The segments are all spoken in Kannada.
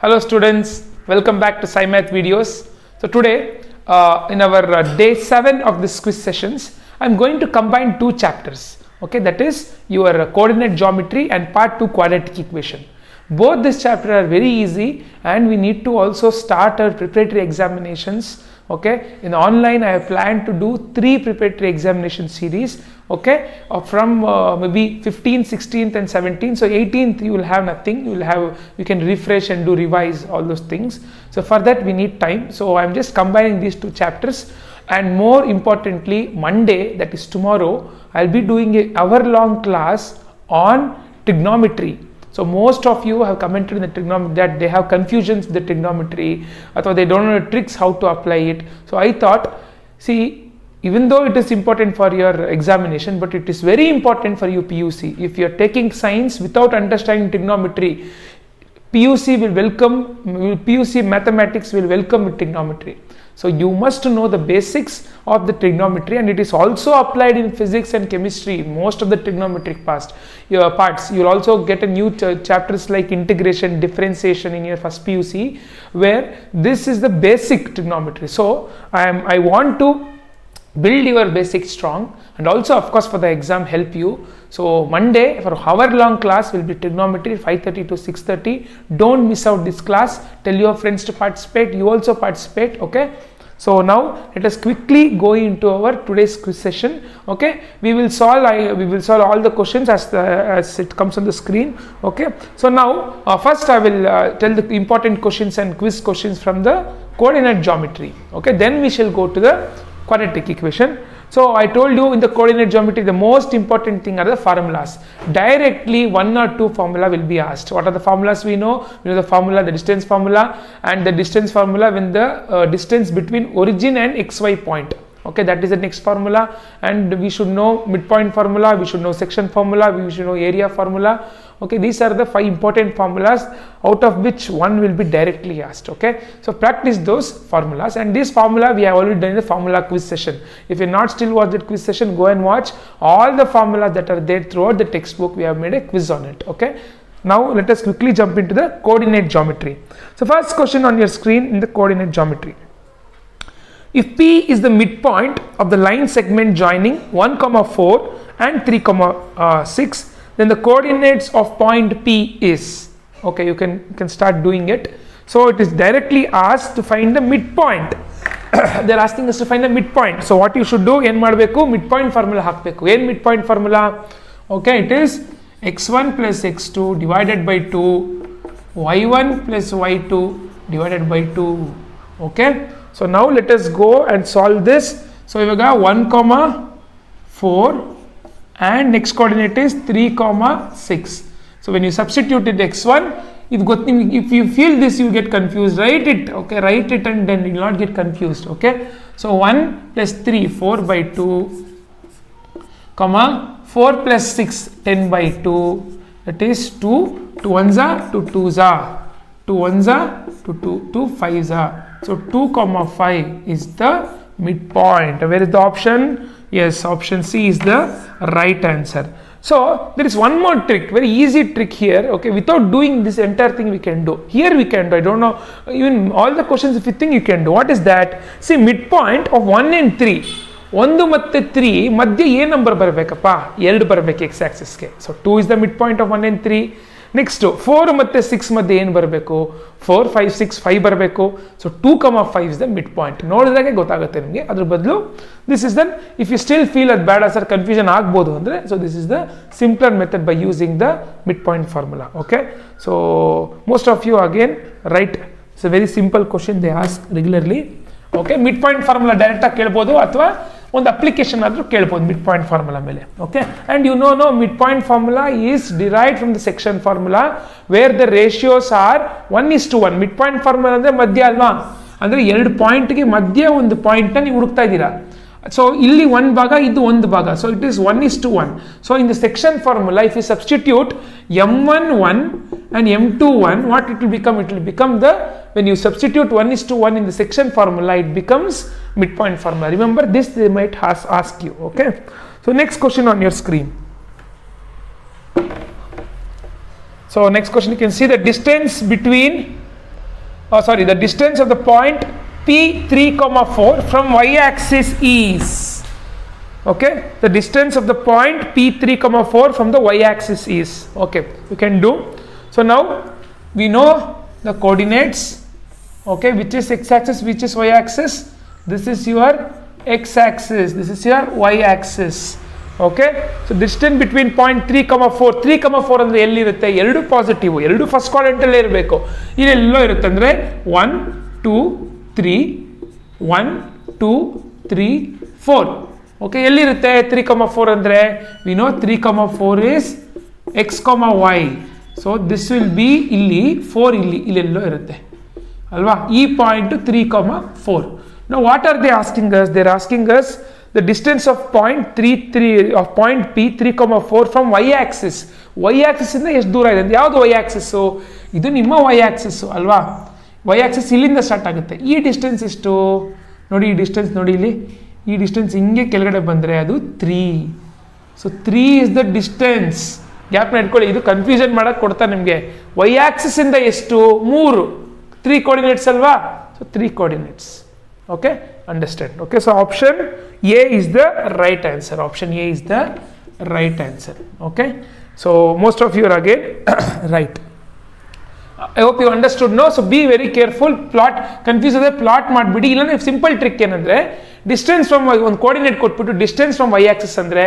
Hello students, welcome back to Scimath videos. So today in our day 7 of this quiz sessions, I am going to combine two chapters. Okay, that is your coordinate geometry and part 2 quadratic equation. Both this chapter are very easy and we need to also start our preparatory examinations. Okay, in online I have planned to do 3 preparatory examination series. Okay, from maybe 15th, 16th and 17th. So 18th you will have nothing, you can refresh and do revise all those things. So for that we need time. So I am just combining these two chapters, and more importantly Monday, that is tomorrow, I will be doing an hour-long class on trigonometry. So most of you have commented in the trigonometry that they have confusions with the trigonometry, or they don't know the tricks how to apply it. So I thought, see, even though it is important for your examination, but it is very important for you PUC. If you are taking science without understanding trigonometry, PUC mathematics will welcome trigonometry. So you must know the basics of the trigonometry, and it is also applied in physics and chemistry, most of the trigonometric parts. You will also get a new chapters like integration, differentiation in your first PUC, where this is the basic trigonometry. So I want to build your basics strong, and also of course for the exam help you. So Monday for hour-long class will be trigonometry 5:30 to 6:30. Don't miss out this class. Tell your friends to participate. You also participate. Okay. So now let us quickly go into our today's quiz session. Okay. We will solve all the questions as it comes on the screen. Okay. So now first I will tell the important questions and quiz questions from the coordinate geometry. Okay. Then we shall go to the quadratic equation. So I told you in the coordinate geometry the most important thing are the formulas. Directly 1 or 2 formula will be asked. What are the formulas we know? We know the formula, the distance formula, and the distance formula when the distance between origin and xy point. Okay, that is the next formula, and we should know midpoint formula, we should know section formula, we should know area formula. Okay, these are the 5 important formulas, out of which one will be directly asked. Okay, so practice those formulas, and this formula we have already done in the formula quiz session. If you not still watch that quiz session, go and watch all the formulas that are there throughout the textbook. We have made a quiz on it. Okay, now let us quickly jump into the coordinate geometry. So first question on your screen in the coordinate geometry. If P is the midpoint of the line segment joining 1, 4 and 3, 6, then the coordinates of point P is, okay, you can start doing it. So it is directly asked to find the midpoint. They are asking us to find the midpoint. So what you should do, ಏನು ಮಾಡಬೇಕು, midpoint formula ಹಾಕಬೇಕು. ಏನು midpoint formula? Okay, it is x1 plus x2 divided by 2, y1 plus y2 divided by 2. Okay, so now let us go and solve this. So we got 1, 4 and next coordinate is 3, 6. So when you substitute it x1, if you feel this you get confused, write it. Okay, write it and then you will not get confused. Okay, so 1 plus 3, 4 by 2, 4 plus 6, 10 by 2, that is 2, 2 ones are, 2 twos are, 2 ones are, 2 fives are. So 2, 5 is the midpoint. Where is the option? Yes, option C is the right answer. So there is one more trick, very easy trick here. Okay, without doing this entire thing we can do. Here we can do, I don't know, even all the questions if you think you can do. What is that? See, midpoint of 1 and 3. 1 ಮತ್ತೆ 3 ಮಧ್ಯ ಏನು ನಂಬರ್ ಬರಬೇಕಪ್ಪ? 2 ಬರಬೇಕು x axis ಗೆ. So 2 is the midpoint of 1 and 3. Next 4 ಮತ್ತೆ 6 ಮಧ್ಯೆ ಏನು ಬರಬೇಕು? 4, 5, 6, 5 ಬರಬೇಕು. So 2, 5 is the midpoint. ನೋಡಿದಾಗೆ ಗೊತ್ತಾಗುತ್ತೆ ನಿಮಗೆ. ಅದ್ರ ಬದಲು this is the, if you still feel ಅದು ಬೇಡ ಸರ್ ಕನ್ಫ್ಯೂಷನ್ ಆಗ್ಬೋದು ಅಂದರೆ, so this is the simpler method by using the midpoint formula. Okay, so most of you again write, it's a very simple question they ask regularly. Okay, midpoint formula direct ಆಗಿ ಕೇಳ್ಬೋದು ಅಥವಾ ಒಂದು ಅಪ್ಲಿಕೇಶನ್ ಆದರೂ ಕೇಳ್ಬೋದು ಮಿಡ್ ಫಾರ್ಮುಲಾ ಮೇಲೆ. Okay, and you know mid point formula is derived from the section formula where the ratios are 1:1. Mid point formula ಅಂದರೆ ಮಧ್ಯ ಅಲ್ವಾ, ಅಂದರೆ 2 ಪಾಯಿಂಟ್ಗೆ ಮಧ್ಯ ಒಂದು ಪಾಯಿಂಟ್ನ ನೀವು ಹುಡುಕ್ತಾ ಇದ್ದೀರಾ. ಸೊ ಇಲ್ಲಿ ಒಂದು ಭಾಗ, ಇದು ಒಂದು ಭಾಗ. So it is 1:1. So in the section formula if you substitute m1 1 and m2 1, what it will become? It will become the, when you substitute 1:1 in the section formula, it becomes midpoint formula. Remember this, they might ask you. Okay, so next question on your screen. So next question, you can see the distance between sorry, the distance of the point P3, 4 from y-axis is, okay, the distance of the point P3, 4 from the y-axis is, okay, we can do. So now we know the coordinates, okay, which is x-axis, which is y-axis. This is your x-axis, this is your y-axis, okay. So distance between point 3, 4, 3, 4 ಅಂದ್ರೆ ಎಲ್ಲಿ ಇರುತ್ತೆ? ಎರಡು ಪಾಸಿಟಿವ್, ಎರಡು ಫಸ್ಟ್ ಕ್ವಾಡ್ರೆಂಟ್ ಅಲ್ಲೇ ಇರಬೇಕು. ಇಲ್ಲೆಲ್ಲೋ ಇರುತ್ತೆ ಅಂದ್ರೆ 1 2 3 1 2 3 4, okay. ಎಲ್ಲಿರುತ್ತೆ 3, 4 ಅಂದ್ರೆ we know 3, 4 is x, y. So this will be ಇಲ್ಲಿ 4 ಇಲ್ಲೆಲ್ಲೋ ಇರುತ್ತೆ ಅಲ್ವಾ? ಈ point 3, 4. Now what are they asking us? They are asking us the distance of point P3, 4 from y-axis. y-axis ಇಂದ ಎಷ್ಟು ದೂರ ಇದೆ? ಯಾವುದು y-axis? ಇದು ನಿಮ್ಮ y-axis ಅಲ್ವಾ? y-axis ಇಲ್ಲಿಂದ ಸ್ಟಾರ್ಟ್ ಆಗುತ್ತೆ. ಈ ಡಿಸ್ಟೆನ್ಸ್ ಎಷ್ಟು ನೋಡಿ, ಈ ಡಿಸ್ಟೆನ್ಸ್ ನೋಡಿ, ಇಲ್ಲಿ ಈ ಡಿಸ್ಟೆನ್ಸ್ ಹಿಂಗೆ ಕೆಳಗಡೆ ಬಂದರೆ ಅದು 3. So 3 is the distance. ಗ್ಯಾಪ್ನ ಇಟ್ಕೊಳ್ಳಿ, ಇದು ಕನ್ಫ್ಯೂಷನ್ ಮಾಡಕ್ಕೆ ಕೊಡ್ತಾ ನಿಮಗೆ. y-axis ಇಂದ ಎಷ್ಟು? 3 ಕೋಆರ್ಡಿನೇಟ್ಸ್ ಅಲ್ವಾ? So 3 coordinates, okay, understand, okay. So option A is the right answer. Option A is the right answer, okay. So most of you are again right. I hope you understood. No, so be very careful. Plot confuse the plot ಮಾಡಬೇಡಿ. ಇಲ್ಲ ನೀವು ಸಿಂಪಲ್ ಟ್ರಿಕ್ ಏನಂದ್ರೆ ಡಿಸ್ಟೆನ್ಸ್ ಫ್ರಮ್ ಒಂದು ಕೋಆರ್ಡಿನೇಟ್ ಕೊಟ್ಬಿಟ್ಟು ಡಿಸ್ಟೆನ್ಸ್ ಫ್ರಮ್ y ಆಕ್ಸಿಸ್ ಅಂದ್ರೆ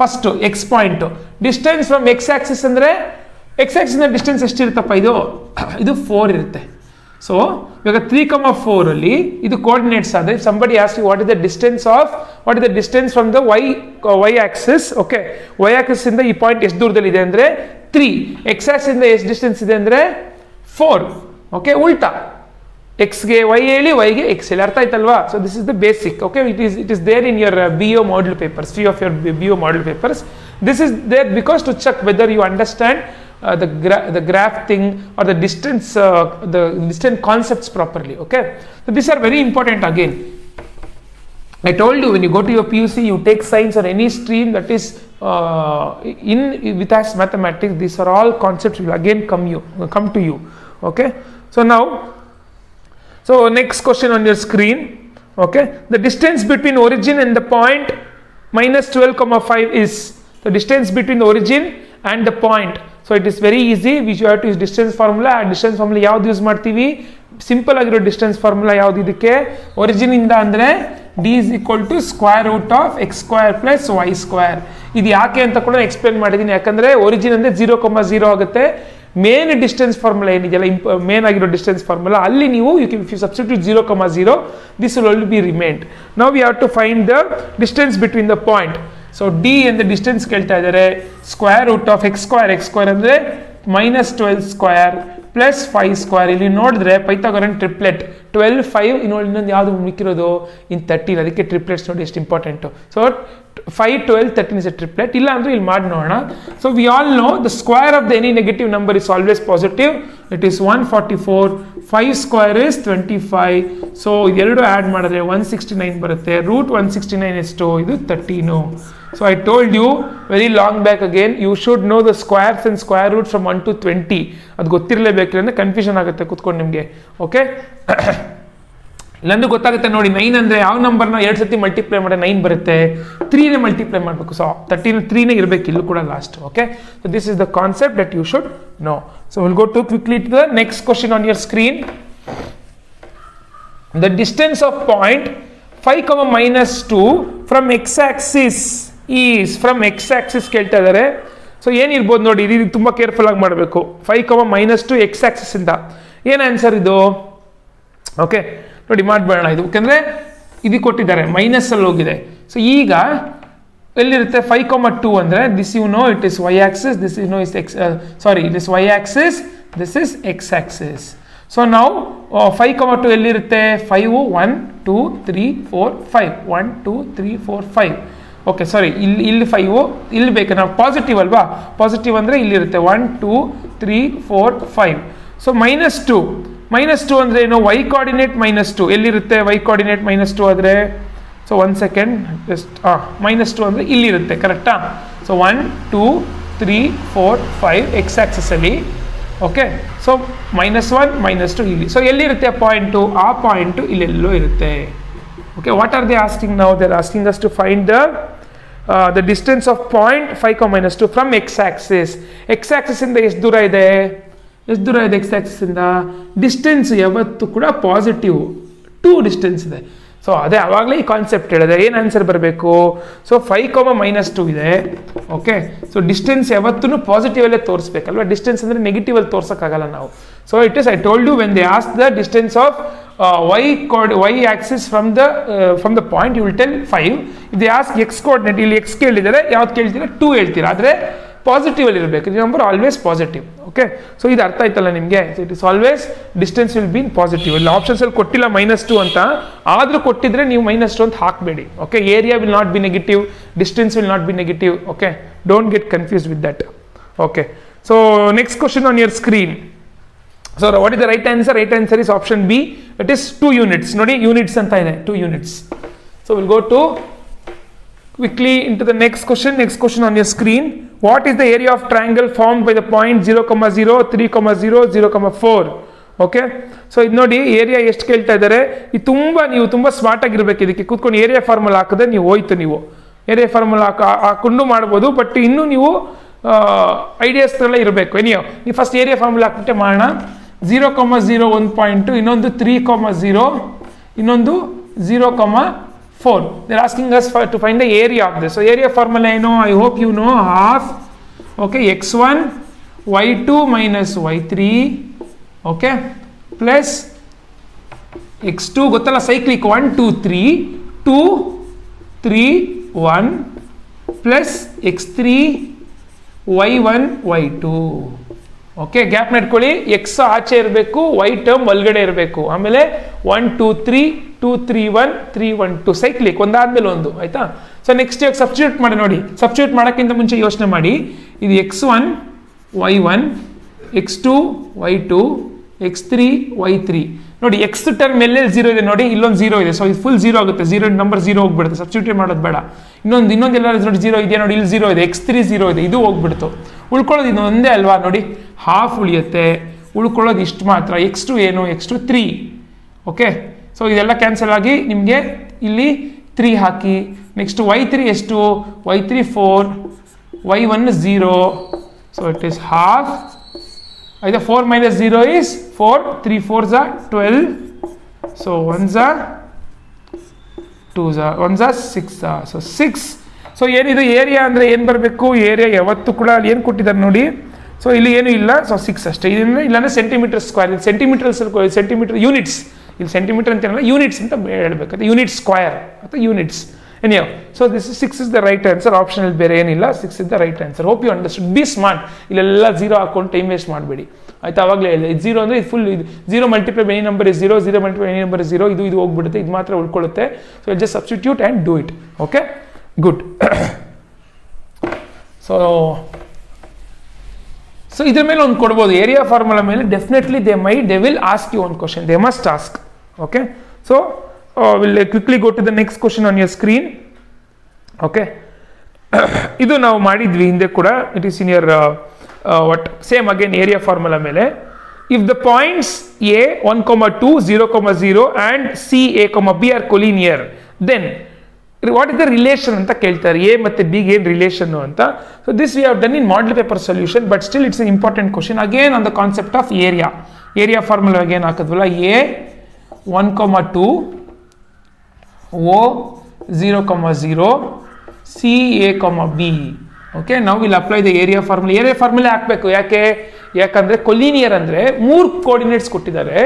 first x point, distance from x Axis ಅಂದ್ರೆ x ಆಕ್ಸಿಸ್ ನ ಡಿಸ್ಟೆನ್ಸ್ ಎಷ್ಟಿರುತ್ತಪ್ಪ? ಇದು 4 ಇರುತ್ತೆ. ಸೊ ಇವಾಗ 3, 4 ಅಲ್ಲಿ ಇದು ಕೋಆರ್ಡಿನೇಟ್ಸ್ ಆದ್ರೆ somebody asks you what is the distance from the y axis, okay, y axis ಇಂದ ಈ ಪಾಯಿಂಟ್ ಎಷ್ಟು ದೂರದಲ್ಲಿ ಇದೆ ಅಂದ್ರೆ 3, x axis ಇಂದ ಎಷ್ಟು ಡಿಸ್ಟೆನ್ಸ್ ಇದೆ ಅಂದ್ರೆ 4, okay. ಉಲ್ಟಾ x ಗೆ y ಹೇಳಿ, y ಗೆ x ಹೇಳಿ, ಅರ್ಥ ಆಯ್ತಲ್ವಾ? So this is the basic, okay. It is there in your BO model papers, few of your BO model papers. This is there because to check whether you understand the graph thing or the distance concepts properly, okay. So these are very important. Again, I told you when you go to your PUC, you take science or any stream that is in with us mathematics, these are all concepts will again come to you, okay. So next question on your screen, okay. The distance between origin and the point minus 12,5 is the distance between the origin and the point. So it is very easy. We have to use distance formula. Distance formula ಯಾವ್ದು ಯೂಸ್ ಮಾಡ್ತೀವಿ? ಸಿಂಪಲ್ ಆಗಿರೋ ಡಿಸ್ಟೆನ್ಸ್ ಫಾರ್ಮುಲಾ ಯಾವ್ದು ಇದಕ್ಕೆ? ಒರಿಜಿನ್ ಇಂದ ಅಂದ್ರೆ d is equal to square root of x square plus y square. ಇದು ಯಾಕೆ ಅಂತ ಕೂಡ ಎಕ್ಸ್ಪ್ಲೇನ್ ಮಾಡಿದ್ದೀನಿ. ಯಾಕಂದ್ರೆ ಒರಿಜಿನ್ ಅಂದ್ರೆ 0, 0 ಆಗುತ್ತೆ. ಮೇನ್ ಡಿಸ್ಟೆನ್ಸ್ ಫಾರ್ಮುಲಾ ಏನಿದೆಯಲ್ಲ, ಮೇನ್ ಆಗಿರೋ ಡಿಸ್ಟೆನ್ಸ್ ಫಾರ್ಮುಲಾ, ಅಲ್ಲಿ ನೀವು if you substitute 0, 0, this will only be remained. Now we have to find the distance between the point. So D ಎಂದು ಡಿಸ್ಟೆನ್ಸ್ ಕೇಳ್ತಾ ಇದ್ದಾರೆ. Square root of X square ಅಂದರೆ -12 ಸ್ಕ್ವೇರ್ ಪ್ಲಸ್ 5 ಸ್ಕ್ವೇರ್. ಇಲ್ಲಿ ನೋಡಿದ್ರೆ ಪೈಥಾಗರನ್ ಟ್ರಿಪ್ಲೆಟ್ 12, 5 ಇನ್ನೊಂದು ಯಾವುದು ಮಿಕ್ಕಿರೋದು ಇನ್ 13. ಅದಕ್ಕೆ ಟ್ರಿಪ್ಲೆಟ್ಸ್ ನೋಡಿ ಎಷ್ಟು important. So 5, 12, 13 is A triplet. ಇಲ್ಲ ಅಂದರೆ ಇಲ್ಲಿ ಮಾಡಿ ನೋಡೋಣ. So we all know the square of the any negative number is always positive. It is 144. 5 square is 25. So ಎರಡು ಆ್ಯಡ್ ಮಾಡಿದ್ರೆ 169 ಬರುತ್ತೆ. ರೂಟ್ 169 ಎಷ್ಟು? ಇದು 13. So I told you very long back again, you should know the squares and square roots from 1 to 20. ಅದು ಗೊತ್ತಿರಲೇಬೇಕಿಲ್ಲ ಅಂದರೆ ಕನ್ಫ್ಯೂಷನ್ ಆಗುತ್ತೆ ಕೂತ್ಕೊಂಡು ನಿಮಗೆ, ಓಕೆ. ಇಲ್ಲಾಂದ್ರೆ ಗೊತ್ತಾಗುತ್ತೆ ನೋಡಿ. 9 ಅಂದರೆ ಯಾವ ನಂಬರ್ನ 2 ಸತಿ ಮಲ್ಟಿಪ್ಲೈ ಮಾಡಿದ್ರೆ 9 ಬರುತ್ತೆ. 3ನೇ ಮಲ್ಟಿಪ್ಲೈ ಮಾಡಬೇಕು. ಸೊ 13 3ನೇ ಇರಬೇಕು ಇಲ್ಲೂ ಕೂಡ last, okay. So this is the concept that you should know. So will go to quickly to the next question on your screen. The distance of point 5, -2 from X axis is from X axis ಕೇಳ್ತಾ ಇದ್ದಾರೆ. ಸೊ ಏನಿರ್ಬೋದು ನೋಡಿ, ಇದು ತುಂಬ ಕೇರ್ಫುಲ್ ಆಗಿ ಮಾಡಬೇಕು. 5, -2 ಎಕ್ಸ್ ಆಕ್ಸಿಸ್ ಇಂದ ಏನು ಆನ್ಸರ್ ಇದು? ಓಕೆ ನೋಡಿ ಮಾಡಬೇಡ ಇದು, ಯಾಕೆಂದರೆ ಇದು ಕೊಟ್ಟಿದ್ದಾರೆ ಮೈನಸ್ಸಲ್ಲಿ ಹೋಗಿದೆ. ಸೊ ಈಗ ಎಲ್ಲಿರುತ್ತೆ 5, 2 ಅಂದರೆ this you know it is Y axis, this you know is X, sorry it is Y axis, this is X axis. So ನಾವು 5, 2 ಎಲ್ಲಿರುತ್ತೆ? 5, 1, 2, 3, 4, 5. 1, 2, 3, 4, 5. ಓಕೆ ಸಾರಿ, ಇಲ್ಲಿ 5 ಇಲ್ಲಿ ಬೇಕು, ನಾವು ಪಾಸಿಟಿವ್ ಅಲ್ವಾ? ಪಾಸಿಟಿವ್ ಅಂದರೆ ಇಲ್ಲಿರುತ್ತೆ 1, 2, 3, 4, 5. ಸೊ -2 ಅಂದರೆ ಏನು? ವೈ ಕೋಆರ್ಡಿನೇಟ್ -2 ಎಲ್ಲಿರುತ್ತೆ? ವೈ ಕೋಆರ್ಡಿನೇಟ್ -2 ಆದರೆ, ಸೊ 1 ಸೆಕೆಂಡ್ ಜಸ್ಟ್, -2 ಅಂದರೆ ಇಲ್ಲಿರುತ್ತೆ, ಕರೆಕ್ಟಾ? ಸೊ 1, 2, 3, 4, 5 ಎಕ್ಸ್ ಆಕ್ಸಿಸಲ್ಲಿ. ಓಕೆ. ಸೊ -1 -2 ಇಲ್ಲಿ. ಸೊ ಎಲ್ಲಿರುತ್ತೆ ಪಾಯಿಂಟು? ಆ ಪಾಯಿಂಟು ಇಲ್ಲೆಲ್ಲೋ ಇರುತ್ತೆ. Okay, what are they asking ನಾವು? They are asking us to find the distance of point 5, -2 from X axis. X ಆಕ್ಸಿಸಿಂದ ಎಷ್ಟು ದೂರ ಇದೆ? ಎಷ್ಟು ದೂರ ಇದೆ ಎಕ್ಸ್ ಆಕ್ಸಿಸಿಂದ? ಡಿಸ್ಟೆನ್ಸ್ ಯಾವತ್ತು ಕೂಡ ಪಾಸಿಟಿವ್ 2 ಡಿಸ್ಟೆನ್ಸ್ ಇದೆ. ಸೊ ಅದೇ ಆವಾಗಲೇ ಈ ಕಾನ್ಸೆಪ್ಟ್ ಹೇಳಿದೆ. ಏನು ಆನ್ಸರ್ ಬರಬೇಕು? ಸೊ 5, -2 ಇದೆ. ಓಕೆ, ಸೊ ಡಿಸ್ಟೆನ್ಸ್ ಯಾವತ್ತೂ ಪಾಸಿಟಿವಲ್ಲೇ ತೋರಿಸ್ಬೇಕಲ್ವ? ಡಿಸ್ಟೆನ್ಸ್ ಅಂದರೆ ನೆಗೆಟಿವಲ್ಲಿ ತೋರ್ಸೋಕ್ಕಾಗಲ್ಲ ನಾವು. So it is, I told you, when they ask the distance of y axis from the point, you will tell 5. if they ask x coordinate, ಇಲ್ಲಿ x ಕೇಳಿದರೆ ಯಾವ್ದು ಕೇಳ್ತೀರಾ? 2 ಹೇಳ್ತೀರಾ. ಆದರೆ ಪಾಸಿಟಿವ್ ಅಲ್ಲಿ ಇರಬೇಕು. The number always positive. Okay, so ಇದು ಅರ್ಥ ಆಯ್ತಲ್ಲ ನಿಮಗೆ? So it is always distance will be in positive. ಇಲ್ಲಿ ಆಪ್ಷನ್ಸ್ ಅಲ್ಲಿ ಕೊಟ್ಟಿಲ್ಲ -2 ಅಂತ, ಆದರೂ ಕೊಟ್ಟಿದ್ರೆ ನೀವು -2 ಅಂತ ಹಾಕಬೇಡಿ. Okay, area will not be negative, distance will not be negative. Okay, don't get confuse with that. Okay, so next question on your screen. So what is the right answer? Right answer is option B. It is 2 units. Nodi, units anta ide, 2 units. So we'll go to quickly into the next question. Next question on your screen. What is the area of triangle formed by the point 0, 0, 3, 0, 0, 4? Okay, so ಇದು ನೋಡಿ ಏರಿಯಾ ಎಷ್ಟು ಕೇಳ್ತಾ ಇದ್ದಾರೆ. ಇದು ನೀವು ತುಂಬ ಸ್ಮಾರ್ಟ್ ಆಗಿರ್ಬೇಕು. ಇದಕ್ಕೆ ಕೂತ್ಕೊಂಡು ಏರಿಯಾ ಫಾರ್ಮುಲಾ ಹಾಕಿದ್ರೆ ನೀವು ಹೋಯ್ತು. ನೀವು ಏರಿಯಾ ಫಾರ್ಮುಲಾ ಹಾಕೊಂಡು ಮಾಡ್ಬೋದು, ಬಟ್ ಇನ್ನೂ ನೀವು ಐಡಿಯಾಸ್ನೆಲ್ಲ ಇರಬೇಕು. ನೀವು ಫಸ್ಟ್ ಏರಿಯಾ ಫಾರ್ಮುಲಾ ಹಾಕ್ಬಿಟ್ಟೆ ಮಾಡೋಣ. 0, 0 1 ಪಾಯಿಂಟು, ಇನ್ನೊಂದು 3, 0, ಇನ್ನೊಂದು 0, 4. They're asking us to find the area of this. So area formula ಏನು? I hope you know. Half, okay, x1 y2 minus y3, okay, plus x2 ಗೊತ್ತಲ್ಲ cyclic 1 2 3 2 3 1 plus x3 y1 y2. Okay, gap ನಡ್ಕೊಳ್ಳಿ. ಎಕ್ಸ್ ಆಚೆ ಇರಬೇಕು, ವೈ ಟರ್ಮ್ ಒಳಗಡೆ ಇರಬೇಕು. ಆಮೇಲೆ 1 2 3 2 3 1 3 1 2 ಸೈಕ್ಲಿಕ್ ಒಂದಾದ್ಮೇಲೆ ಒಂದು. ಆಯ್ತಾ? ಸೊ ನೆಕ್ಸ್ಟ್ ಇವಾಗ ಸಬ್ಸ್ಟಿಟ್ಯೂಟ್ ಮಾಡಿ ನೋಡಿ. ಸಬ್ಸ್ಟಿಟ್ಯೂಟ್ ಮಾಡೋಕ್ಕಿಂತ ಮುಂಚೆ ಯೋಚನೆ ಮಾಡಿ. ಇದು x1 y1, x2 y2, x3 y3. ನೋಡಿ ಎಕ್ಸ್ ಟರ್ಮ್ ಎಲ್ಲೆಲ್ಲಿ 0 ಇದೆ ನೋಡಿ, ಇಲ್ಲೊಂದು 0 ಇದೆ. ಸೊ ಇದು ಫುಲ್ 0 ಆಗುತ್ತೆ. 0 ನಂಬರ್ 0 ಹೋಗ್ಬಿಡುತ್ತೆ. ಸಬ್ಸ್ಟಿಟ್ಯೂಟ್ ಮಾಡೋದು ಬೇಡ. ಇನ್ನೊಂದು ಎಲ್ಲ ನೋಡಿ 0 ಇದೆಯಾ ನೋಡಿ, ಇಲ್ಲಿ 0 ಇದೆ. x3 0 ಇದೆ, ಇದು ಹೋಗ್ಬಿಡ್ತು. ಉಳ್ಕೊಳ್ಳೋದು ಇದು ಒಂದೇ ಅಲ್ವಾ? ನೋಡಿ ಹಾಫ್ ಉಳಿಯುತ್ತೆ. ಉಳ್ಕೊಳ್ಳೋದು ಇಷ್ಟು ಮಾತ್ರ. x2 ಏನು? x2 3. ಓಕೆ, ಸೊ ಇದೆಲ್ಲ ಕ್ಯಾನ್ಸಲ್ ಆಗಿ ನಿಮಗೆ ಇಲ್ಲಿ 3 ಹಾಕಿ. ನೆಕ್ಸ್ಟ್ y3 ಎಷ್ಟು? y3 4, y1 0. So it is half. either 4 minus 0 is 4, 3 4s are 12, so 1s are 2s are 1s are 6 are, so 6. So ಏನಿದು ಏರಿಯಾ ಅಂದರೆ ಏನು ಬರಬೇಕು? ಏರಿಯಾ ಯಾವತ್ತು ಕೂಡ ಅಲ್ಲಿ ಏನು ಕೊಟ್ಟಿದ್ದಾರೆ ನೋಡಿ. ಸೊ ಇಲ್ಲಿ ಏನು ಇಲ್ಲ. ಸೊ 6 ಅಷ್ಟೇ. ಇದನ್ನು ಇಲ್ಲಾಂದರೆ ಸೆಂಟಿಮೀಟರ್ ಸ್ಕ್ವೇರ್, ಇದು ಸೆಂಟಿಮೀಟರ್ ಯೂನಿಟ್ಸ್. ಇಲ್ಲಿ ಸೆಂಟಿಮೀಟರ್ ಅಂತ ಏನಲ್ಲ, ಯೂನಿಟ್ಸ್ ಅಂತ ಹೇಳಬೇಕು. ಅದು ಯೂನಿಟ್ ಸ್ಕ್ವೇರ್ ಅಥವಾ units. Anyhow, so this is 6 is the right answer. Optional ಬೇರೆ ಏನಿಲ್ಲ. 6 is the right answer. Hope you understood. Be smart. ಇಲ್ಲೆಲ್ಲ 0 ಹಾಕೊಂಡು ಟೈಮ್ ವೇಸ್ಟ್ ಮಾಡಬೇಡಿ. ಆಯ್ತಾ? ಅವಾಗಲೇ ಹೇಳಿದೆ, ಇದು 0 ಅಂದರೆ ಇದು ಫುಲ್. ಇದು 0 multiply by any number is 0, 0 multiply any number is 0. ಇದು ಹೋಗ್ಬಿಡುತ್ತೆ. ಇದು ಮಾತ್ರ ಉಳ್ಕೊಳ್ಳುತ್ತೆ. So just substitute and do it. Okay, good. So ಇದ್ರ ಮೇಲೆ ಒಂದು ಕೊಡ್ಬೋದು. ಏರಿಯಾ ಫಾರ್ಮುಲಾ ಮೇಲೆ definitely they will ask you one question. They must ask. Okay, so we'll quickly go to the next question on your screen. Okay, ಇದು ನಾವು ಮಾಡಿದ್ವಿ ಹಿಂದೆ ಕೂಡ. It is in your what same again area formula ಮೇಲೆ. if the points a 1, 2 0, 0 and c a, b are collinear, then what is the relation ಅಂತ ಕೇಳ್ತಾರೆ. a ಮತ್ತೆ b ಗೆ ಏನು ರಿಲೇಷನ್ ಅಂತ. so this we have done in model paper solution, but still it's an important question again on the concept of area formula. again ಹಾಕಿದ್ವಲ್ಲ, a 1, 2 O 0, 0 C A, B. Okay, now we'll apply the area formula. Area formula ಹಾಕಬೇಕು. ಯಾಕಂದ್ರೆ ಕೊಲಿನಿಯರ್ ಅಂದ್ರೆ 3 ಕೋಆರ್ಡಿನೇಟ್ಸ್ ಕೊಟ್ಟಿದ್ದಾರೆ.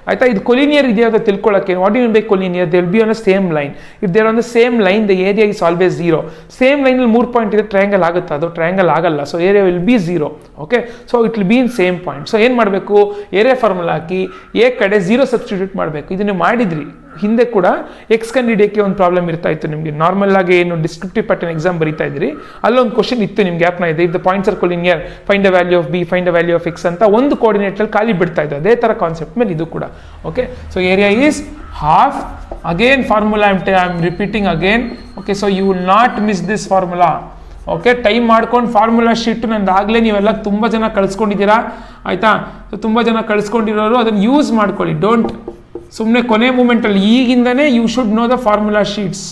ಆಯ್ತಾ? ಇದು ಕೊಲಿನಿಯರ್ ಇದೆಯಾ ಅಂತ ತಿಳ್ಕೊಳ್ಳೋಕೆ what you mean by collinear? They will be on the same line. If they are on the same line, the area is always 0. Same line ಅಲ್ಲಿ 3 ಪಾಯಿಂಟ್ ಇದೆ, ಟ್ರಯಾಂಗಲ್ ಆಗುತ್ತಾ? ಅದು ಟ್ರಯಾಂಗಲ್ ಆಗಲ್ಲ. So area will be 0. Okay, so it will be in same point. So ಏನು ಮಾಡಬೇಕು? ಏರಿಯಾ ಫಾರ್ಮುಲಾ ಹಾಕಿ ಎ ಕಡೆ 0 ಸಬ್ಸ್ಟಿಟ್ಯೂಟ್ ಮಾಡಬೇಕು. ಇದನ್ನು ಮಾಡಿದ್ರಿ ಹಿಂದೆ ಕೂಡ. ಎಕ್ಸ್ ಕಂಡಿಡಿಯೋಕ್ಕೆ ಒಂದು ಪ್ರಾಬ್ಲಮ್ ಇರ್ತಾ ಇತ್ತು ನಿಮಗೆ. ನಾರ್ಮಲ್ ಆಗಿ ಏನು ಡಿಸ್ಕ್ರಿಪ್ಟಿವ್ ಪ್ಯಾಟರ್ನ್ ಎಕ್ಸಾಮ್ ಬರೀತಾ ಇದ್ರಿ, ಅಲ್ಲೊಂದು ಕ್ವಶನ್ ಇತ್ತು ನಿಮ್ಗೆ ಗ್ಯಾಪ್ನ ಇದೆ. If the points are collinear find the value of B, find the value of X ಅಂತ ಒಂದು ಕೋಆರ್ಡಿನೇಟಲ್ಲಿ ಖಾಲಿ ಬಿಡ್ತಾ ಇತ್ತು. ಅದೇ ಥರ ಕಾನ್ಸೆಪ್ಟ್ ಮೇಲೆ ಇದು ಕೂಡ. Okay, so area is half. Again formula I am repeating again. Okay, so you will not miss this formula. Okay, time ಮಾಡ್ಕೊಂಡು ಫಾರ್ಮುಲಾ ಶೀಟ್ ನಂದು ಆಗಲೇ ನೀವೆಲ್ಲ ತುಂಬ ಜನ ಕಳಿಸ್ಕೊಂಡಿದ್ದೀರಾ. ಆಯಿತಾ. ಸೊ ತುಂಬ ಜನ ಕಳಿಸ್ಕೊಂಡಿರೋರು ಅದನ್ನು ಯೂಸ್ ಮಾಡ್ಕೊಳ್ಳಿ. ಡೋಂಟ್ ಸುಮ್ಮನೆ ಕೊನೆ ಮೂಮೆಂಟಲ್ಲಿ ಈಗಿಂದನೇ you should know the formula sheets,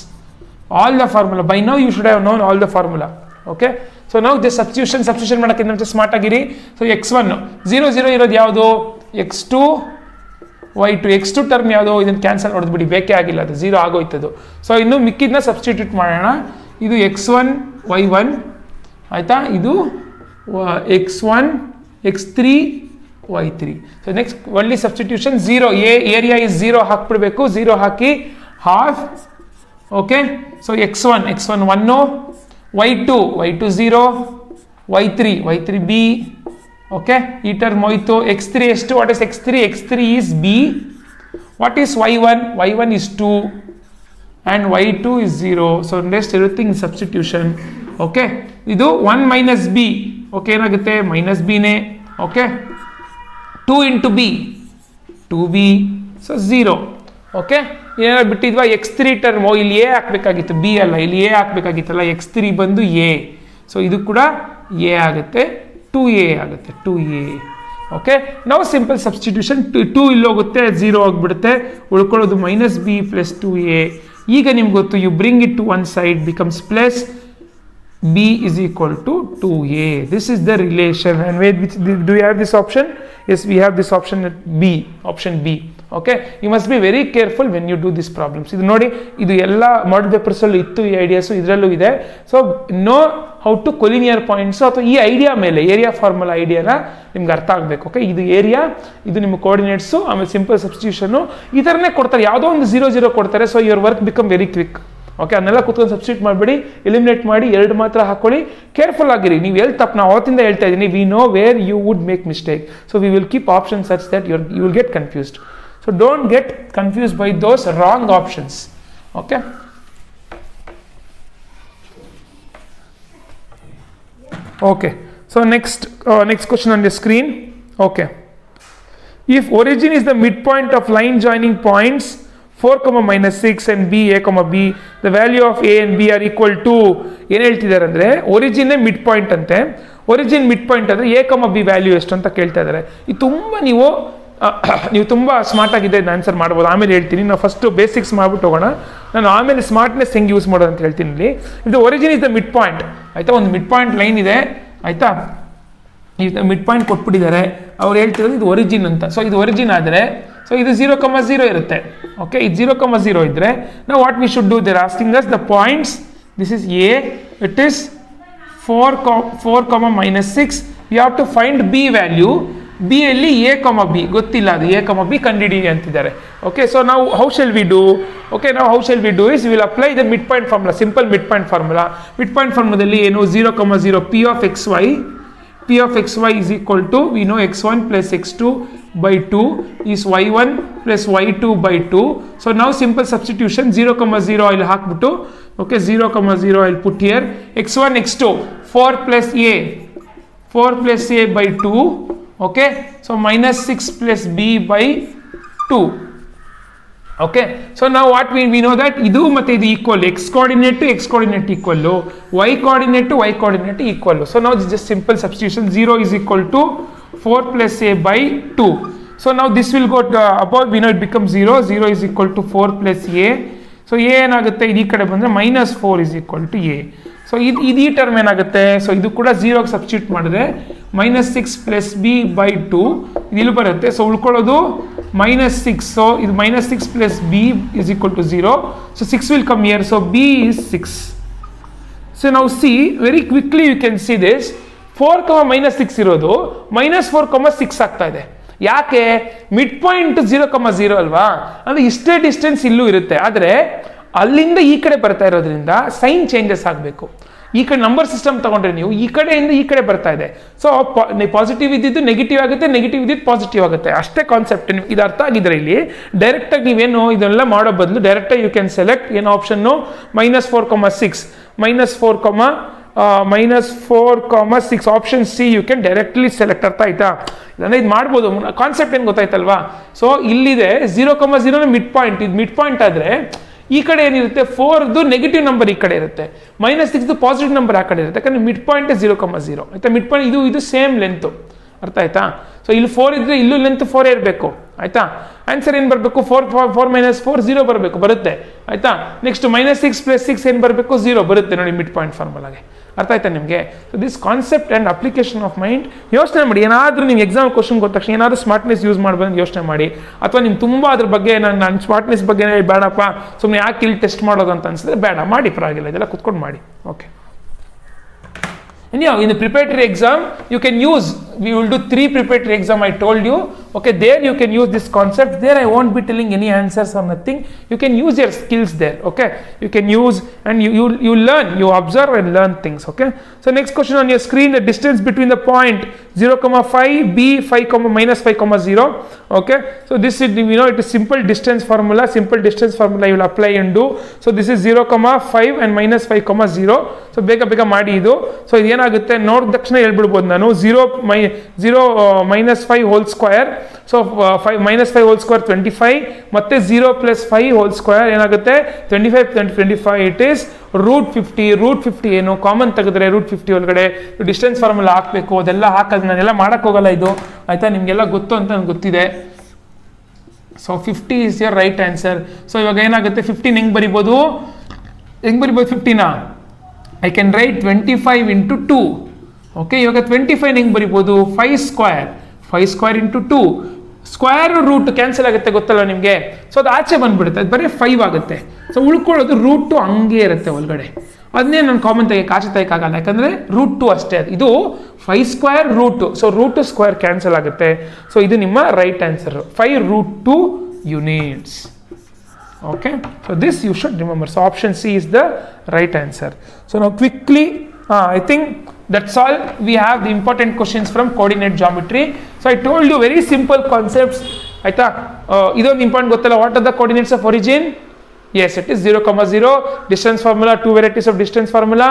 all the formula. By now you should have known all the formula. Okay, so ನಾವು ಜಸ್ಟ್ ಸಬ್ಸ್ಟಿಟ್ಯೂಷನ್ ಮಾಡೋಕ್ಕಿಂತ ಮುಂಚೆ ಸ್ಮಾರ್ಟ್ ಆಗಿರಿ. ಸೊ x1 0 0 ಇರೋದು ಯಾವುದು? x2 y2. x2 ಟರ್ಮ್ ಯಾವುದು? ಇದನ್ನು ಕ್ಯಾನ್ಸಲ್ ಹೊಡೆದ್ಬಿಡಿ, ಬೇಕೇ ಆಗಿಲ್ಲ, ಅದು 0 ಆಗೋಯ್ತದು. ಸೊ ಇನ್ನು ಮಿಕ್ಕಿದ್ನ ಸಬ್ಸ್ಟಿಟ್ಯೂಟ್ ಮಾಡೋಣ. ಇದು x1 y1 ಆಯಿತಾ, ಇದು x1 x3 y3. So next only substitution 0 area is 0 ಹಾಕ್ಬಿಡ್ಬೇಕು. 0 ಹಾಕಿ half. Okay, so x1 1 y2 0 y3 b. Okay, ಈ ಟರ್ಮ್ ಹೋಯ್ತು. x3 ಎಷ್ಟು? What is x3 is b. What is y1 is 2 and y2 is 0. So next everything in substitution. Okay, ಇದು 1 ಮೈನಸ್ b. ಓಕೆ, ಏನಾಗುತ್ತೆ? ಮೈನಸ್ ಬಿನೇ. Okay, 2 into b 2b. So 0. Okay, ಏನಾದ್ರು ಬಿಟ್ಟಿದ್ವಾ? x3 ಟರ್ಮ್ ಇಲ್ಲಿ a ಹಾಕಬೇಕಾಗಿತ್ತು, b ಅಲ್ಲ, ಇಲ್ಲಿ a ಹಾಕಬೇಕಾಗಿತ್ತಲ್ಲ. x3 ಬಂದು a. ಸೊ ಇದು ಕೂಡ a ಆಗುತ್ತೆ, 2a ಆಗುತ್ತೆ, 2a. ಓಕೆ, ನಾವು ಸಿಂಪಲ್ ಸಬ್ಸ್ಟಿಟ್ಯೂಷನ್. 2 ಇಲ್ಲಿ ಹೋಗುತ್ತೆ, 0 ಆಗಿಬಿಡುತ್ತೆ, ಉಳ್ಕೊಳ್ಳೋದು ಮೈನಸ್ b ಪ್ಲಸ್ 2a. ಈಗ ನಿಮ್ಗೆ ಗೊತ್ತು, you bring it to one side, becomes plus b is equal to 2a. This is the relation. And do you have this option? Yes, we have this option at b, option b. Okay, you must be very careful when you do these problems. ಇದು ನೋಡಿ, ಇದು ಎಲ್ಲ ಮಾಡಲ್ ಪೇಪರ್ಸ್ ಅಲ್ಲಿ ಇತ್ತು, ಈ ಐಡಿಯಾಸು ಇದರಲ್ಲೂ ಇದೆ. So know how to collinear points ಅಥವಾ ಈ ಐಡಿಯಾ ಮೇಲೆ ಏರಿಯಾ ಫಾರ್ಮುಲಾ ಐಡಿಯಾನ ನಿಮ್ಗೆ ಅರ್ಥ ಆಗಬೇಕು. ಓಕೆ, ಇದು ಏರಿಯಾ, ಇದು ನಿಮ್ಮ ಕೋಆರ್ಡಿನೇಟ್ಸು, ಆಮೇಲೆ ಸಿಂಪಲ್ ಸಬ್ಸ್ಟಿಟ್ಯೂಷನು ಈ ಥರನೇ ಕೊಡ್ತಾರೆ. ಯಾವುದೋ ಒಂದು 0 0 ಕೊಡ್ತಾರೆ. So your work become very quick. Okay, ಅದನ್ನೆಲ್ಲ ಕೂತ್ಕೊಂಡು ಸಬ್ಸ್ಟಿಟ್ಯೂಟ್ ಮಾಡಿಬಿಡಿ, ಎಲಿಮಿನೇಟ್ ಮಾಡಿ, 2 ಮಾತ್ರ ಹಾಕೊಳ್ಳಿ. ಕೇರ್ಫುಲ್ ಆಗಿರಿ. ನೀವು ಎಲ್ಲಿ ತಪ್ಪು, ನಾವು ಅವತ್ತಿಂದ ಹೇಳ್ತಾ ಇದ್ದೀನಿ, we know where you would make mistake. So we will keep option such that you will get confused. So don't get confused by those wrong options. Okay. Okay. So next question on the screen. Okay. If origin is the midpoint of line joining points 4, -6 and b, a, b, the value of a and b are equal to ಏನು ಹೇಳ್ತಿದ್ದಾರೆ ಅಂದರೆ ಒರಿಜಿನ್ ಮಿಡ್ ಪಾಯಿಂಟ್ ಅಂತೆ. ಒರಿಜಿನ್ ಮಿಡ್ ಪಾಯಿಂಟ್ ಅಂದರೆ a, b ವ್ಯಾಲ್ಯೂ ಎಷ್ಟು ಅಂತ ಕೇಳ್ತಾ ಇದ್ದಾರೆ. ಇದು ತುಂಬ ನೀವು ತುಂಬ ಸ್ಮಾರ್ಟ್ ಆಗಿದೆ ಆನ್ಸರ್ ಮಾಡ್ಬೋದು. ಆಮೇಲೆ ಹೇಳ್ತೀನಿ. ನಾವು ಫಸ್ಟು ಬೇಸಿಕ್ಸ್ ಮಾಡ್ಬಿಟ್ಟು ಹೋಗೋಣ, ನಾನು ಆಮೇಲೆ ಸ್ಮಾರ್ಟ್ನೆಸ್ ಹೆಂಗೆ ಯೂಸ್ ಮಾಡೋದು ಅಂತ ಹೇಳ್ತೀನಿ. ಇಲ್ಲಿ ಇದು origin is the mid point ಆಯಿತಾ. ಒಂದು ಮಿಡ್ ಪಾಯಿಂಟ್ ಲೈನ್ ಇದೆ ಆಯಿತಾ, ಇದು ಮಿಡ್ ಪಾಯಿಂಟ್ ಕೊಟ್ಬಿಟ್ಟಿದ್ದಾರೆ. ಅವ್ರು ಹೇಳ್ತಿರೋದು ಇದು ಒರಿಜಿನ್ ಅಂತ. ಸೊ ಇದು ಒರಿಜಿನ್ ಆದರೆ ಸೊ ಇದು 0, 0 ಇರುತ್ತೆ. ಓಕೆ, ಇದು 0, 0 ಇದ್ದರೆ ನಾವು what we should do, they're asking us the points. This is a, it is 4, -6. We have to find b value. B ಅಲ್ಲಿ a, b ಗೊತ್ತಿಲ್ಲ, ಅದು a, b ಕಂಡಿಡಿ ಅಂತಿದ್ದಾರೆ. ಓಕೆ, ಸೊ ನಾವು how shall we do? Okay, ನಾವು how shall we do is will apply the mid point formula, simple mid point formula. Mid point ಫಾರ್ಮುಲಾದಲ್ಲಿ ಏನು? 0, 0 p of xy is equal to, we know x1 plus x2 by 2 is y1 plus y2 by 2. So now simple substitution, 0, 0 I'll ಹಾಕ್ಬಿಟ್ಟು, okay, 0, 0 I'll put here, x1 x2 4 plus a by 2. Okay, so -6 plus b by 2. Okay, so now what we know that idu matte idu equal, x coordinate to x coordinate equal, y coordinate to y coordinate equal. So now this is just simple substitution. 0 is equal to 4 plus a by 2. So now this will go above, we know it becomes 0. 0 is equal to 4 plus a. So a ಏನಾಗುತ್ತೆ, ಈ ಕಡೆ ಬಂದರೆ -4 is equal to a. So ಇದು ಈ ಟರ್ಮ್ ಏನಾಗುತ್ತೆ, ಸೊ ಇದು ಕೂಡ 0ಗೆ ಸಬ್ಸ್ಟಿಟ್ಯೂಟ್ ಮಾಡಿದ್ರೆ -6 plus b by 2 ಇಲ್ಲಿ ಬರುತ್ತೆ. ಸೊ ಉಳ್ಕೊಳ್ಳೋದು -6. ಸೊ ಇದು -6 plus b is equal to 0. So 6 will come here. So b is 6. So now see, very quickly you can see this. 4, -6 ಇರೋದು -4, 6 ಆಗ್ತಾ ಇದೆ. ಯಾಕೆ? ಮಿಡ್ ಪಾಯಿಂಟ್ 0, 0 ಅಲ್ವಾ, ಅಂದರೆ ಇಷ್ಟೇ ಡಿಸ್ಟೆನ್ಸ್ ಇಲ್ಲೂ ಇರುತ್ತೆ. ಆದರೆ ಅಲ್ಲಿಂದ ಈ ಕಡೆ ಬರ್ತಾ ಇರೋದ್ರಿಂದ ಸೈನ್ ಚೇಂಜಸ್ ಆಗಬೇಕು. ಈ ಕಡೆ ನಂಬರ್ ಸಿಸ್ಟಮ್ ತಗೊಂಡ್ರೆ ನೀವು ಈ ಕಡೆಯಿಂದ ಈ ಕಡೆ ಬರ್ತಾ ಇದೆ. ಸೊ ಪಾಸಿಟಿವ್ ಇದ್ದಿದ್ದು ನೆಗೆಟಿವ್ ಆಗುತ್ತೆ, ನೆಗೆಟಿವ್ ಇದ್ದಿದ್ದು ಪಾಸಿಟಿವ್ ಆಗುತ್ತೆ. ಅಷ್ಟೇ ಕಾನ್ಸೆಪ್ಟ್. ನಿಮ್ಗೆ ಇದು ಅರ್ಥ ಆಗಿದ್ರೆ ಇಲ್ಲಿ ಡೈರೆಕ್ಟಾಗಿ ನೀವೇನು ಇದನ್ನೆಲ್ಲ ಮಾಡೋ ಬದಲು ಡೈರೆಕ್ಟಾಗಿ ಯು ಕ್ಯಾನ್ ಸೆಲೆಕ್ಟ್ ಏನು option, -4, 6, -4, 6 option C you can directly select. ಅರ್ಥ ಆಯ್ತಾ? ಇದನ್ನ ಇದು ಮಾಡ್ಬೋದು. ಕಾನ್ಸೆಪ್ಟ್ ಏನು ಗೊತ್ತಾಯ್ತಲ್ವಾ? ಸೊ ಇಲ್ಲಿದೆ 0, 0 ಮಿಡ್ ಪಾಯಿಂಟ್. ಇದು ಮಿಡ್ ಪಾಯಿಂಟ್ ಆದರೆ ಈ ಕಡೆ ಏನಿರುತ್ತೆ, 4ದು ನೆಗೆಟಿವ್ ನಂಬರ್ ಈ ಕಡೆ ಇರುತ್ತೆ, -6ದು ಪಾಸಿಟಿವ್ ನಂಬರ್ ಆ ಕಡೆ ಇರುತ್ತೆ. ಯಾಕಂದ್ರೆ ಮಿಡ್ ಪಾಯಿಂಟ್ 0, 0 ಆಯ್ತಾ. ಮಿಡ್ ಪಾಯಿಂಟ್ ಇದು ಸೇಮ್ ಲೆಂತು ಅರ್ಥ ಆಯ್ತಾ? ಸೊ ಇಲ್ಲಿ 4 ಇದ್ರೆ ಇಲ್ಲೂ ಲೆಂತ್ 4 ಇರಬೇಕು, ಆಯ್ತಾ? ಆನ್ಸರ್ ಏನು ಬರಬೇಕು? 4 ಮೈನಸ್ 4 0 ಬರಬೇಕು, ಬರುತ್ತೆ, ಆಯ್ತಾ? ನೆಕ್ಸ್ಟ್ -6 + 6 ಏನು ಬರಬೇಕು? 0 ಬರುತ್ತೆ ನೋಡಿ ಮಿಡ್ ಪಾಯಿಂಟ್ ಫಾರ್ಮುಲಾಗೆ. ಅರ್ಥ ಆಯ್ತಾ ನಿಮಗೆ? So this concept and application of mind ಯೋಚನೆ ಮಾಡಿ. ಏನಾದರೂ ನೀವು ಎಕ್ಸಾಮ್ ಕ್ವಶನ್ ಕೊಟ್ಟ ತಕ್ಷಣ ಏನಾದರೂ ಸ್ಮಾರ್ಟ್ನೆಸ್ ಯೂಸ್ ಮಾಡ್ಬೋದು ಯೋಚನೆ ಮಾಡಿ. ಅಥವಾ ನೀವು ತುಂಬ ಅದ್ರ ಬಗ್ಗೆ ನಾನು ಸ್ಮಾರ್ಟ್ನೆಸ್ ಬಗ್ಗೆ ಬೇಡಪ್ಪ ಸುಮ್ಮನೆ ಯಾಕೆ ಇಲ್ಲಿ ಟೆಸ್ಟ್ ಮಾಡೋದು ಅಂತ ಅನ್ಸಿದ್ರೆ ಬೇಡ, ಮಾಡಿ, ಪರವಾಗಿಲ್ಲ, ಇದೆಲ್ಲ ಕುತ್ಕೊಂಡು ಮಾಡಿ. Okay. And yeah, in the preparatory exam, you can use, we will do 3 preparatory exam, I told you. Okay, there you can use this concept. There I won't be telling any answers or nothing. You can use your skills there, okay? You can use and you learn, you observe and learn things, okay? So next question on your screen, the distance between the point 0,5, B 5, -5, 0, okay? So this is, it is simple distance formula. Simple distance formula you will apply and do. So this is 0,5 and -5, 0. So ಬೇಗ ಮಾಡಿ ಇದು. ಸೊ ಇದೇನಾಗುತ್ತೆ ನೋಡಿದ ತಕ್ಷಣ ಹೇಳ್ಬಿಡ್ಬೋದು ನಾನು 0 -5 whole square. So -5 whole square 25 ಮತ್ತೆ 0 + 5 ಹೋಲ್ ಸ್ಕ್ವೇರ್ ಏನಾಗುತ್ತೆ 25 ಇಟ್ ಈಸ್ √50 ಏನು ಕಾಮನ್ ತೆಗೆದ್ರೆ √50 ಒಳಗಡೆ ಡಿಸ್ಟೆನ್ಸ್ ಫಾರ್ಮುಲಾ ಹಾಕಬೇಕು. ಅದೆಲ್ಲ ಹಾಕೋದು ನಾನೆಲ್ಲ ಮಾಡೋಕ್ಕೆ ಹೋಗಲ್ಲ ಇದು, ಆಯ್ತಾ? ನಿಮಗೆಲ್ಲ ಗೊತ್ತು ಅಂತ ನನಗೆ ಗೊತ್ತಿದೆ. So 50 is your right answer. So ಇವಾಗ ಏನಾಗುತ್ತೆ 15 ಹೆಂಗೆ ಬರಿಬೋದು 15ನ I can write 25 into 2. ಓಕೆ, ಇವಾಗ 25 ಹೆಂಗೆ ಬರಿಬೋದು 5 square into 2 square root cancel ಆಗುತ್ತೆ, ಗೊತ್ತಲ್ಲ ನಿಮಗೆ? ಸೊ ಅದು ಆಚೆ ಬಂದ್ಬಿಡುತ್ತೆ, ಅದು ಬರೀ 5 ಆಗುತ್ತೆ. ಸೊ ಉಳ್ಕೊಳ್ಳೋದು √2 ಹಂಗೆ ಇರುತ್ತೆ ಒಳಗಡೆ. ಅದನ್ನೇ ನಾನು ಕಾಮನ್ ಆಚೆ ತೆಗೆಯಕ್ಕಾಗಲ್ಲ, ಯಾಕಂದರೆ √2 ಅಷ್ಟೇ. ಇದು 5 ಸ್ಕ್ವೇರ್ √2, ಸೊ √2 ಸ್ಕ್ವೇರ್ ಕ್ಯಾನ್ಸಲ್ ಆಗುತ್ತೆ. ಸೊ ಇದು ನಿಮ್ಮ right answer, 5 √2 units. Okay, so this you should remember. So option C is the right answer. So now quickly, I think that's all. We have the important questions from coordinate geometry. So I told you very simple concepts. Aita, idon important gottalla. What are the coordinates of origin? Yes, it is 0,0, distance formula, 2 varieties of distance formula,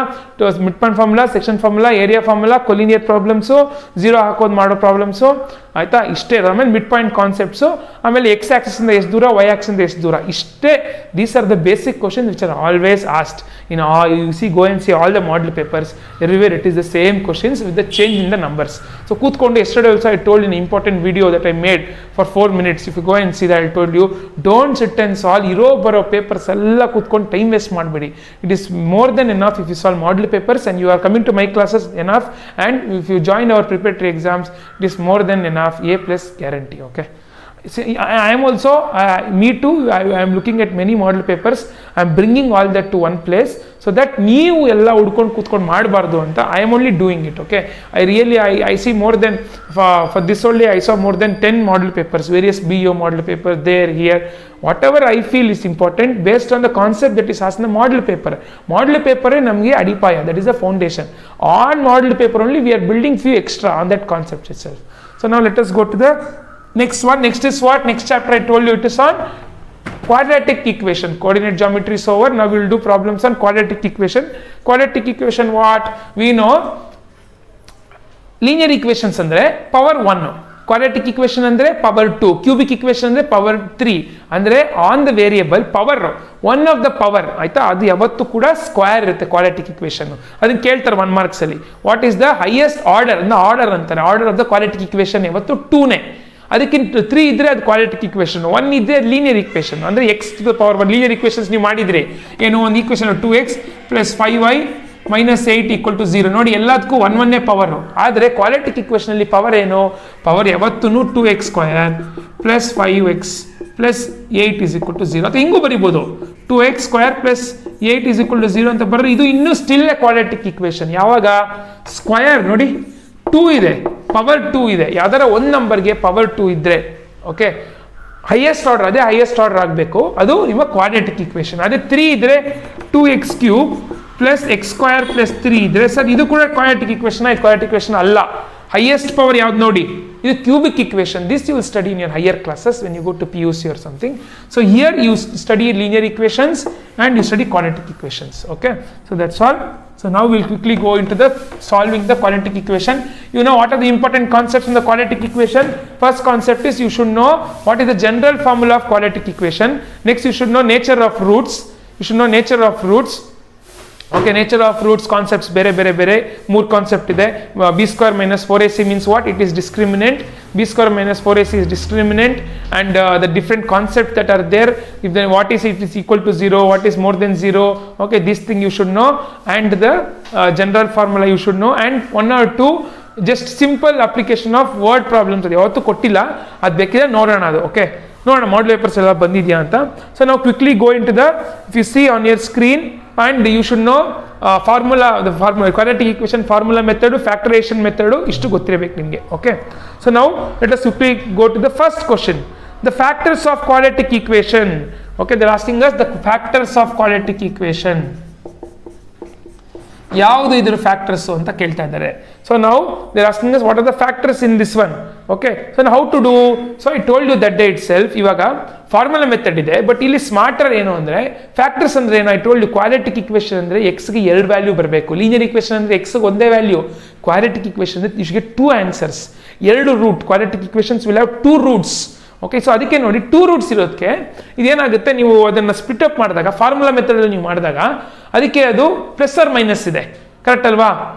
midpoint formula, section formula, area formula, collinear problems, 0 ಹಾಕೋದು ಮಾಡೋ ಪ್ರಾಬ್ಲಮ್ಸು, ಆಯಿತಾ? ಇಷ್ಟೇ. ಆಮೇಲೆ ಮಿಡ್ ಪಾಯಿಂಟ್ ಕಾನ್ಸೆಪ್ಟ್ಸು, ಆಮೇಲೆ ಎಕ್ಸ್ ಆಕ್ಸಿಸಿಂದ ಎಷ್ಟು ದೂರ, ವೈ ಆಕ್ಸಿಂದ ಎಷ್ಟು ದೂರ, ಇಷ್ಟೇ. These are the basic questions which are always asked in all. You see, go and see all the model papers, everywhere it is the same questions with the change in the numbers. So ಕೂತ್ಕೊಂಡು yesterday also I told in an important video that I made for 4 minutes. If you go and see that, I told you don't sit and solve ಇರೋ ಬರೋ ಪೇಪರ್ಸ್ ಎಲ್ಲ ಕೂತ್ಕೊಂಡು ಟೈಮ್ ವೇಸ್ಟ್ ಮಾಡಬೇಡಿ. It is more than enough if you solve model papers and you are coming to my classes enough, and if you join our preparatory exams, it is more than enough, A+ guarantee. Okay, see, I am also me too, I am looking at many model papers. I am bringing all that to one place so that ನೀವು ಎಲ್ಲ ಹುಡ್ಕೊಂಡು ಕೂತ್ಕೊಂಡು ಮಾಡಬಾರ್ದು ಅಂತ. I am only doing it. Okay, I see more than for this only I saw more than 10 model papers, various BO model papers there, here. Whatever I feel is important based on the concept that is asked in the model paper. Model paper ನಮಗೆ ಅಡಿಪಾಯ, that is the foundation. On model paper only we are building few extra on that concept itself. So now let us go to the next one. Next is what? Next chapter I told you it is on quadratic equation. Coordinate geometry is over. Now we will do problems on quadratic equation. Quadratic equation, what we know, linear equations andre power 1, quadratic equation andre power 2, cubic equation andre power 3. ಅಂದ್ರೆ on the variable power 1 of the power, ಆಯ್ತಾ? ಅದು ಯಾವತ್ತೂ ಕೂಡ ಸ್ಕ್ವೇರ್ ಇರುತ್ತೆ quadratic equation. ಅದನ್ನ ಕೇಳ್ತಾರೆ 1 marks ಅಲ್ಲಿ. What is the highest order? Order ಅಂತಾರೆ. Order of the quadratic equation ಯಾವತ್ತು 2ನೇ. ಅದಕ್ಕಿಂತ 3 ಇದ್ರೆ ಅದು ಕ್ವಾಡ್ರಾಟಿಕ್ ಈಕ್ವೇಷನ್, 1 ಇದ್ರೆ ಲೀನಿಯರ್ ಈಕ್ವೇಷನ್. ಅಂದರೆ x⁴1 ಲೀನಿಯರ್ ಈಕ್ವೇಷನ್ಸ್ ನೀವು ಮಾಡಿದ್ರೆ ಏನು, ಒಂದು ಈಕ್ವೇಷನ್ 2x + 5y - 8 = 0. ನೋಡಿ, ಎಲ್ಲದಕ್ಕೂ 1 1ನೇ ಪವರು. ಆದರೆ ಕ್ವಾಡ್ರಾಟಿಕ್ ಈಕ್ವೇಷನಲ್ಲಿ ಪವರ್ ಏನು? ಪವರ್ ಯಾವತ್ತೂ 2x² + 5x + 8 = 0. ಅಥವಾ ಹಿಂಗೂ ಬರಿಬೋದು, 2x² + 8 = 0 ಅಂತ ಬರೋದು. ಇದು ಇನ್ನೂ ಸ್ಟಿಲ್ ಎ ಕ್ವಾಡ್ರಾಟಿಕ್ ಈಕ್ವೇಷನ್. ಯಾವಾಗ ಸ್ಕ್ವಯರ್ ನೋಡಿ 2 ಇದೆ, ಪವರ್ 2 ಇದೆ, ಯಾವ್ದಾರ ಒಂದು ನಂಬರ್ಗೆ ಪವರ್ 2 ಇದ್ರೆ, ಓಕೆ, ಹೈಯೆಸ್ಟ್ ಆರ್ಡರ್, ಅದೇ ಹೈಯೆಸ್ಟ್ ಆರ್ಡರ್ ಆಗಬೇಕು, ಅದು ನಿಮ್ಮ ಕ್ವಾಡ್ರಾಟಿಕ್ ಈಕ್ವೇಷನ್. ಅದೇ 3 ಇದ್ರೆ 2x³ + x² + 3 ಇದ್ರೆ, ಸರ್ ಇದು ಕೂಡ ಕ್ವಾಡ್ರಾಟಿಕ್ ಈಕ್ವೇಷನ್. ಇದು ಕ್ವಾಡ್ರಾಟಿಕ್ ಈಕ್ವೇಷನ್ ಅಲ್ಲ. ಹೈಯೆಸ್ಟ್ ಪವರ್ ಯಾವ್ದು ನೋಡಿ, ಇದು cubic equation. This you will study in your higher classes when you go to PUC or something. So here you study linear equations and you study quadratic equations. Okay, so that's all. So now we'll quickly go into the solving the quadratic equation. You know what are the important concepts in the quadratic equation? First concept is you should know what is the general formula of quadratic equation. Next you should know nature of roots. You should know nature of roots. Okay, nature of roots concepts ಬೇರೆ ಬೇರೆ ಬೇರೆ 3 ಕಾನ್ಸೆಪ್ಟ್ ಇದೆ. b square minus 4ac means what? It is discriminant. b square minus 4ac is discriminant, and the different concepts that are there, if then what is it is equal to 0, what is more than 0, okay, this thing you should know, and the general formula you should know, and 1 or 2 just simple application of word problems ಅದು ಯಾವತ್ತೂ ಕೊಟ್ಟಿಲ್ಲ, ಅದು ಬೇಕಿದ್ರೆ ನೋಡೋಣ. ಅದು ಓಕೆ, ನೋಡೋಣ ಮಾಡಲ್ ಪೇಪರ್ಸ್ ಎಲ್ಲ ಬಂದಿದೆಯಾ ಅಂತ. ಸೊ ನಾವು quickly go into the, if you see on your screen, and you should know the formula quadratic equation formula method, factorization method, ಇಷ್ಟು ಗೊತ್ತಿರಬೇಕು ನಿಮಗೆ. Okay, so now let us quickly go to the first question, the factors of quadratic equation. Okay, they are asking us the factors of quadratic equation. ಯಾವುದು ಇದರ ಫ್ಯಾಕ್ಟರ್ಸ್ ಅಂತ ಕೇಳ್ತಾ ಇದ್ದಾರೆ. ಸೊ ನಾವು they are asking us what are the factors in this one. Okay, so how to do, so I told you that day itself. ಇವಾಗ ಫಾರ್ಮುಲಾ ಮೆಥಡ್ ಇದೆ, ಬಟ್ ಇಲ್ಲಿ ಸ್ಮಾರ್ಟರ್ ಏನು ಅಂದರೆ ಫ್ಯಾಕ್ಟರ್ಸ್ ಅಂದ್ರೆ ಏನು, I told you quadratic equation ಅಂದರೆ ಎಕ್ಸ್ಗೆ 2 ವ್ಯಾಲ್ಯೂ ಬರಬೇಕು. ಲೀನಿಯರ್ ಇಕ್ವೇಷನ್ ಅಂದರೆ ಎಕ್ಸ್ಗೆ ಒಂದೇ ವ್ಯಾಲ್ಯೂ. ಕ್ವಾಡ್ರಾಟಿಕ್ ಇಕ್ವೇಷನ್ ಅಂದರೆ you should get 2 answers, 2 root. Quadratic equations will have 2 roots. Okay, so ಅದಕ್ಕೆ ನೋಡಿ 2 ರೂಟ್ಸ್ ಇರೋದಕ್ಕೆ ಇದೇನಾಗುತ್ತೆ, ನೀವು ಅದನ್ನು ಸ್ಪ್ಲಿಟ್ ಅಪ್ ಮಾಡಿದಾಗ ಫಾರ್ಮುಲಾ ಮೆಥಡ್ ನೀವು ಮಾಡಿದಾಗ ಅದಕ್ಕೆ ಅದು ಪ್ಲಸ್ ಆರ್ ಮೈನಸ್ ಇದೆ, ಕರೆಕ್ಟ್ ಅಲ್ವಾ?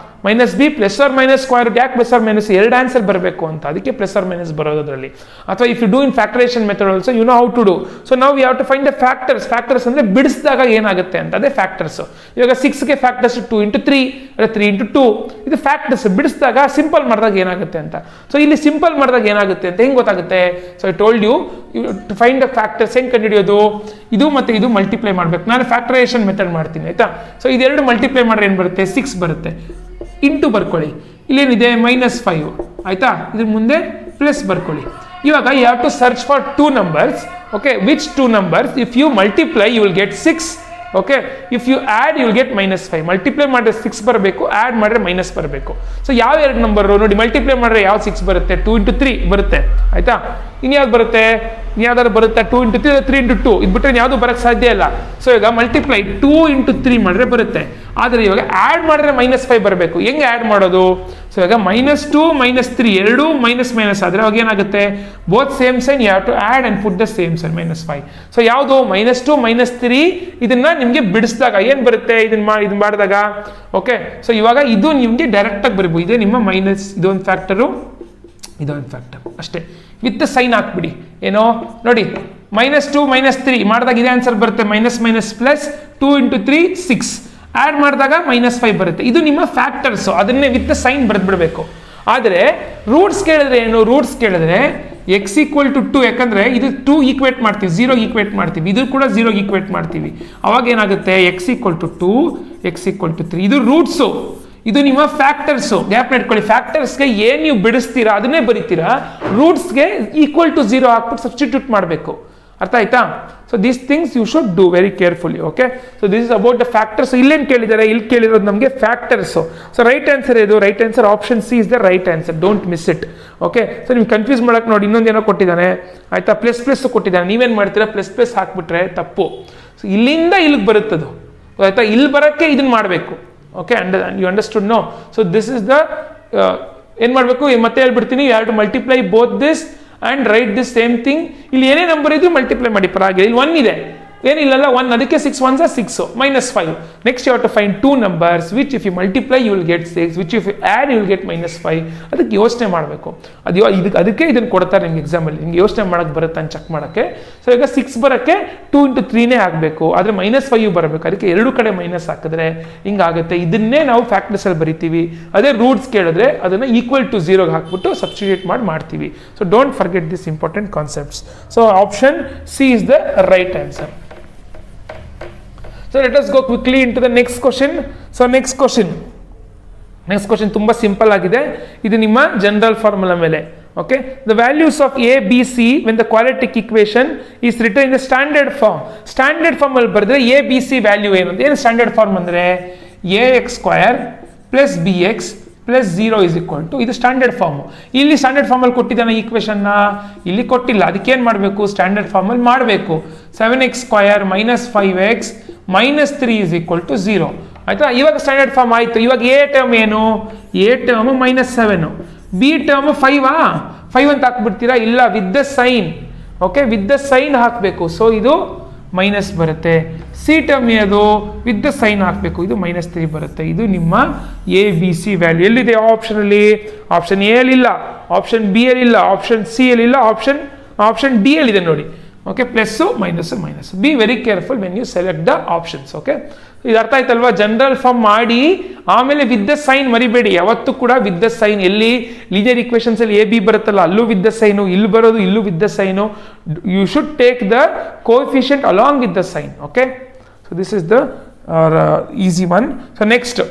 Minus b plus or minus square root. ಯಾಕೆ ಪ್ಲಸ್ ಆರ್ ಮೈನಸ್? 2 ಆನ್ಸರ್ ಬರಬೇಕು ಅಂತ, ಅದಕ್ಕೆ ಪ್ಲಸ್ ಆರ್ ಮೈನಸ್ ಬರೋದ್ರಲ್ಲಿ. ಅಥವಾ if you do in factorization method also you know how to do. So ನಾವು we have to find the factors. Factors ಅಂದರೆ ಬಿಡಿಸಿದಾಗ ಏನಾಗುತ್ತೆ ಅಂತ, ಅದೇ ಫ್ಯಾಕ್ಟರ್ಸ್. ಇವಾಗ 6ಗೆ ಫ್ಯಾಕ್ಟರ್ಸ್ 2 × 3, 3 × 2, ಇದು ಫ್ಯಾಕ್ಟರ್ಸ್. ಬಿಡಿಸಿದಾಗ ಸಿಂಪಲ್ ಮಾಡಿದಾಗ ಏನಾಗುತ್ತೆ ಅಂತ. ಸೊ ಇಲ್ಲಿ ಸಿಂಪಲ್ ಮಾಡಿದಾಗ ಏನಾಗುತ್ತೆ ಅಂತ ಹೆಂಗೆ ಗೊತ್ತಾಗುತ್ತೆ? So I told you to find the factors. ಹೆಂಗೆ ಕಂಡುಹಿಡಿಯೋದು? ಇದು ಮತ್ತು ಇದು ಮಲ್ಟಿಪ್ಲೈ ಮಾಡಬೇಕು. ನಾನು ಫ್ಯಾಕ್ಟರೈಸೇಷನ್ ಮೆಥಡ್ ಮಾಡ್ತೀನಿ, ಆಯ್ತಾ? ಸೊ ಇದೆರಡು ಮಲ್ಟಿಪ್ಲೈ ಮಾಡಿದ್ರೆ ಏನು ಬರುತ್ತೆ? 6 ಬರುತ್ತೆ. ಇಂಟು ಬರ್ಕೊಳ್ಳಿ, ಇಲ್ಲೇನಿದೆ -5, ಆಯ್ತಾ? ಇದ್ರ ಮುಂದೆ ಪ್ಲಸ್ ಬರ್ಕೊಳ್ಳಿ. ಇವಾಗ you have to search for 2 numbers. Okay, which 2 numbers? If you multiply you will get 6. Okay, if you add you will get -5. Multiply ಮಾಡಿದ್ರೆ 6 ಬರಬೇಕು, ಆ್ಯಡ್ ಮಾಡಿದ್ರೆ ಮೈನಸ್ ಬರಬೇಕು. ಸೊ ಯಾವ 2 ನಂಬರು ನೋಡಿ, ಮಲ್ಟಿಪ್ಲೈ ಮಾಡಿದ್ರೆ ಯಾವ 6 ಬರುತ್ತೆ? 2 × 3 ಬರುತ್ತೆ, ಆಯ್ತಾ? ಇನ್ಯಾವ್ದು ಬರುತ್ತೆ? ಇನ್ಯಾವ್ದಾದ್ರು ಬರುತ್ತೆ? 2 × 3, 3 × 2, ಇದು ಬಿಟ್ಟರೆ ಯಾವುದು ಬರೋಕ್ಕೆ ಸಾಧ್ಯ ಇಲ್ಲ. ಸೊ ಈಗ ಮಲ್ಟಿಪ್ಲೈ 2 × 3 ಮಾಡಿದ್ರೆ ಬರುತ್ತೆ. ಆದರೆ ಇವಾಗ ಆ್ಯಡ್ ಮಾಡಿದ್ರೆ -5 ಬರಬೇಕು. ಹೆಂಗೆ ಆ್ಯಡ್ ಮಾಡೋದು? ಸೊ ಇವಾಗ -2 -3 ಎರಡೂ ಮೈನಸ್ ಆದರೆ ಅವಾಗ ಏನಾಗುತ್ತೆ? Both same sign you have to add and put the same sign -5. So ಯಾವುದು? -2 -3 ಇದನ್ನ ನಿಮಗೆ ಬಿಡಿಸಿದಾಗ ಏನು ಬರುತ್ತೆ? ಇದನ್ನ ಮಾಡಿದಾಗ. ಓಕೆ, ಸೊ ಇವಾಗ ಇದು ನಿಮಗೆ ಡೈರೆಕ್ಟಾಗಿ ಬರಬಹುದು. ಇದೇ ನಿಮ್ಮ ಮೈನಸ್, ಇದೊಂದು ಫ್ಯಾಕ್ಟರು, ಇದೊಂದು ಫ್ಯಾಕ್ಟರ್ ಅಷ್ಟೇ. ವಿತ್ ಸೈನ್ ಹಾಕ್ಬಿಡಿ. ಏನೋ ನೋಡಿ, -2 -3 ಮಾಡಿದಾಗ ಇದೇ ಆನ್ಸರ್ ಬರುತ್ತೆ. Minus plus 2 × 3 6. ಆ್ಯಡ್ ಮಾಡಿದಾಗ -5 ಬರುತ್ತೆ. ಇದು ನಿಮ್ಮ ಫ್ಯಾಕ್ಟರ್ಸು, ಅದನ್ನೇ ವಿತ್ ಸೈನ್ ಬರೆದ್ಬಿಡಬೇಕು. ಆದರೆ ರೂಟ್ಸ್ ಕೇಳಿದ್ರೆ ಏನು? ರೂಟ್ಸ್ ಕೇಳಿದ್ರೆ x = 2, ಯಾಕಂದರೆ ಇದು 2 ಈಕ್ವೇಟ್ ಮಾಡ್ತೀವಿ, 0 ಈಕ್ವೇಟ್ ಮಾಡ್ತೀವಿ, ಇದು ಕೂಡ 0 ಈಕ್ವೇಟ್ ಮಾಡ್ತೀವಿ. ಅವಾಗ ಏನಾಗುತ್ತೆ? x = 2, x = 3. ಇದು ರೂಟ್ಸು, ಇದು ನಿಮ್ಮ ಫ್ಯಾಕ್ಟರ್ಸು. ಗ್ಯಾಪ್ ಇಟ್ಕೊಳ್ಳಿ. ಫ್ಯಾಕ್ಟರ್ಸ್ಗೆ ಏನು ನೀವು ಬಿಡಿಸ್ತೀರಾ ಅದನ್ನೇ ಬರೀತೀರಾ. ರೂಟ್ಸ್ಗೆ =0 ಹಾಕ್ಬಿಟ್ಟು ಸಬ್ಸ್ಟಿಟ್ಯೂಟ್ ಮಾಡಬೇಕು. ಅರ್ಥ ಆಯ್ತಾ? So these things you should do very carefully. Okay, so this is about the factors. ಇಲ್ಲೇನು ಕೇಳಿದ್ದಾರೆ? ಇಲ್ಲಿ ಕೇಳಿರೋದು ನಮಗೆ ಫ್ಯಾಕ್ಟರ್ಸು. ಸೊ ರೈಟ್ ಆನ್ಸರ್ ಇದು. Right answer option C is the right answer. Don't miss it. Okay, so ನೀವು ಕನ್ಫ್ಯೂಸ್ ಮಾಡೋಕೆ ನೋಡಿ, ಇನ್ನೊಂದೇನೋ ಕೊಟ್ಟಿದ್ದಾನೆ, ಆಯ್ತಾ? ಪ್ಲಸ್ ಕೊಟ್ಟಿದ್ದಾನೆ. ನೀವೇನು ಮಾಡ್ತೀರಾ? ಪ್ಲಸ್ ಹಾಕ್ಬಿಟ್ರೆ ತಪ್ಪು. ಸೊ ಇಲ್ಲಿಂದ ಇಲ್ಲಿಗೆ ಬರುತ್ತದು, ಆಯ್ತಾ? ಇಲ್ಲಿ ಬರೋಕ್ಕೆ ಇದನ್ನು ಮಾಡಬೇಕು. Okay, you understood? No. So this is the ಏನು ಮಾಡಬೇಕು? ಮತ್ತೆ ಹೇಳ್ಬಿಡ್ತೀನಿ. You have to multiply both this and write this same thing. ಇಲ್ಲಿ ಏನೇ ನಂಬರ್ ಇದ್ರೂ ಮಲ್ಟಿಪ್ಲೈ ಮಾಡಿ, ಪರವಾಗಿಲ್ಲ. ಇಲ್ಲಿ 1 ಇದೆ, ಏನಿಲ್ಲಲ್ಲ 1, ಅದಕ್ಕೆ 6 × 1 = 6, -5. Next you have to find 2 numbers which if you multiply you will get 6, which if you add you will get -5. ಅದಕ್ಕೆ ಯೋಚನೆ ಮಾಡಬೇಕು. ಅದಕ್ಕೆ ಇದನ್ನು ಕೊಡ್ತಾರೆ ನಿಮ್ಗೆ ಎಕ್ಸಾಮಲ್ಲಿ. ನಿಮ್ಗೆ ಯೋಚನೆ ಮಾಡೋಕ್ಕೆ ಬರುತ್ತೆ ಅಂತ ಚೆಕ್ ಮಾಡೋಕ್ಕೆ. ಸೊ ಈಗ 6 ಬರೋಕ್ಕೆ 2 × 3ನೇ ಆಗಬೇಕು, ಆದರೆ -5 ಬರಬೇಕು. ಅದಕ್ಕೆ 2 ಕಡೆ ಮೈನಸ್ ಹಾಕಿದ್ರೆ ಹಿಂಗಾಗುತ್ತೆ. ಇದನ್ನೇ ನಾವು ಫ್ಯಾಕ್ಟರ್ಸಲ್ಲಿ ಬರಿತೀವಿ. ಅದೇ ರೂಟ್ಸ್ ಕೇಳಿದ್ರೆ ಅದನ್ನು =0 ಹಾಕ್ಬಿಟ್ಟು ಸಬ್ಸ್ಟಿಟ್ಯೂಟ್ ಮಾಡ್ತೀವಿ. So don't forget this important concepts. So option C is the right answer. So let us go quickly into the next question. So next question ತುಂಬಾ ಸಿಂಪಲ್ ಆಗಿದೆ. ಇದು ನಿಮ್ಮ ಜನರಲ್ ಫಾರ್ಮುಲಾ ಮೇಲೆ. Okay, the values of a b c when the quadratic equation is written in the standard form. Standard form ಅಲ್ಲಿ ಬರೆದ್ರೆ a b c ವ್ಯಾಲ್ಯೂ ಏನು? ಸ್ಟ್ಯಾಂಡರ್ಡ್ ಫಾರ್ಮ್ ಅಂದ್ರೆ ax² + bx + 0 = ಇದು ಸ್ಟ್ಯಾಂಡರ್ಡ್ ಫಾರ್ಮ್. ಇಲ್ಲಿ ಸ್ಟ್ಯಾಂಡರ್ಡ್ ಫಾರ್ಮಲ್ಲಿ ಕೊಟ್ಟಿದ್ದಾನೆ ಈಕ್ವೇಷನ್ನ, ಇಲ್ಲಿ ಕೊಟ್ಟಿಲ್ಲ. ಅದಕ್ಕೆ ಏನು ಮಾಡಬೇಕು? ಸ್ಟ್ಯಾಂಡರ್ಡ್ ಫಾರ್ಮಲ್ಲಿ ಮಾಡಬೇಕು. 7x² - 5x - 3 = 0. ಆಯ್ತಾ? ಇವಾಗ ಸ್ಟ್ಯಾಂಡರ್ಡ್ ಫಾರ್ಮ್ ಆಯಿತು. ಇವಾಗ ಎ ಟರ್ಮ್ ಏನು? ಎ ಟರ್ಮ್ -7, ಬಿ ಟರ್ಮ್ 5 ಅಂತ ಹಾಕ್ಬಿಡ್ತೀರಾ? ಇಲ್ಲ, with the sign. Okay, with the sign ಹಾಕಬೇಕು. ಸೊ ಇದು ಮೈನಸ್ ಬರುತ್ತೆ. ಸಿ ಟರ್ಮ್ ಅದು ವಿತ್ ದ ಸೈನ್ ಹಾಕಬೇಕು, ಇದು -3 ಬರುತ್ತೆ. ಇದು ನಿಮ್ಮ ಎ ಬಿ ಸಿ ವ್ಯಾಲ್ಯೂ. ಎಲ್ಲಿದೆ ಆಪ್ಷನಲ್ಲಿ? ಆಪ್ಷನ್ ಎ ಅಲ್ಲಿ ಇಲ್ಲ, ಆಪ್ಷನ್ ಬಿ ಅಲ್ಲಿ ಇಲ್ಲ, ಆಪ್ಷನ್ ಸಿ ಅಲ್ಲಿ ಇಲ್ಲ, ಆಪ್ಷನ್ ಡಿ ಅಲ್ಲಿ ಇದೆ ನೋಡಿ. Okay, plus minus minus. Be very careful when you select the options. Okay, ಇದು ಅರ್ಥ ಆಯ್ತಲ್ವಾ? ಜನರಲ್ ಫಾರ್ಮ್ ಮಾಡಿ ಆಮೇಲೆ ವಿತ್ ದ ಸೈನ್ ಮರಿಬೇಡಿ, ಯಾವತ್ತೂ ಕೂಡ ವಿತ್ ದ ಸೈನ್. ಎಲ್ಲಿ ಲೀನಿಯರ್ ಇಕ್ವೇಷನ್ಸ್ ಅಲ್ಲಿ ಎ ಬಿ ಬರುತ್ತಲ್ಲ ಅಲ್ಲೂ ವಿತ್ ದ ಸೈನು, ಇಲ್ಲಿ ಬರೋದು ಇಲ್ಲೂ with the sign. You should take the coefficient along with the sign. Okay, so this is the easy one. So next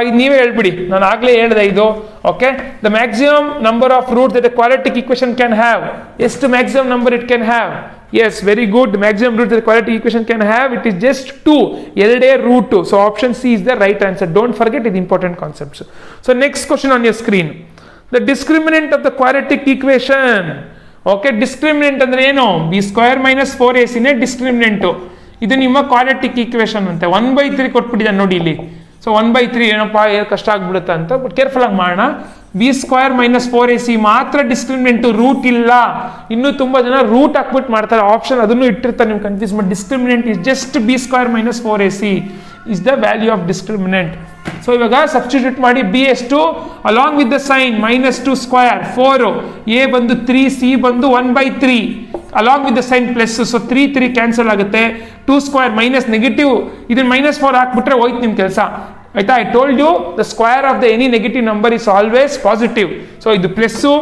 ಇದು ನೀವೇ ಹೇಳ್ಬಿಡಿ, ನಾನು ಆಗಲೇ ಹೇಳಿದೆ ಇದು. ಓಕೆ, the maximum number of roots that a quadratic equation can have. ಎಷ್ಟು maximum number it can have? Yes, very good. Maximum root that the quadratic equation can have, it is just 2. ಎರಡೇ root 2. So option C is the right answer. Don't forget it, important concepts. So next question on your screen. The discriminant of the quadratic equation. Okay, discriminant ಅಂದ್ರೆ ಏನು? b² - 4ac ನೇ discriminant. ಇದು ನಿಮ್ಮ quadratic equation ಅಂತೆ. 1/3 ಕೊಟ್ಬಿಟ್ಟಿದ್ದಾನೆ ನೋಡಿ ಇಲ್ಲಿ. ಸೊ 1/3 ಏನಪ್ಪ ಕಷ್ಟ ಆಗ್ಬಿಡುತ್ತೆ ಅಂತ, ಬಟ್ ಕೇರ್ಫುಲ್ ಆಗಿ ಮಾಡೋಣ. b² - 4ac ಮಾತ್ರ ಡಿಸ್ಕ್ರಿಮಿನೆಂಟ್, ರೂಟ್ ಇಲ್ಲ. ಇನ್ನೂ ತುಂಬಾ ಜನ ರೂಟ್ ಹಾಕ್ಬಿಟ್ಟು ಮಾಡ್ತಾರೆ, ಆಪ್ಷನ್ ಅದನ್ನು ಇಟ್ಟಿರ್ತಾರೆ, ನಿಮ್ಗೆ ಕನ್ಫ್ಯೂಸ್ ಮಾಡಿ. Discriminant is just b² - 4ac is the value of discriminant. So ಇವಾಗ ಸಬ್ಸ್ಟಿಟ್ಯೂಟ್ ಮಾಡಿ. ಬಿ ಎಷ್ಟು? Along with the sign -2², 4, A ಬಂದು 3, ಸಿ ಬಂದು 1/3, along with the sign plus. So 3 cancel ಆಗುತ್ತೆ. 2² ಮೈನಸ್ ನೆಗೆಟಿವ್, ಇದನ್ನ -4 ಹಾಕ್ಬಿಟ್ರೆ ಹೋಯ್ತು ನಿಮ್ಮ ಕೆಲಸ. ಆಯ್ತಾ? I told you the square of the any negative number is always positive. So ಇದು ಪ್ಲಸ್ಸು,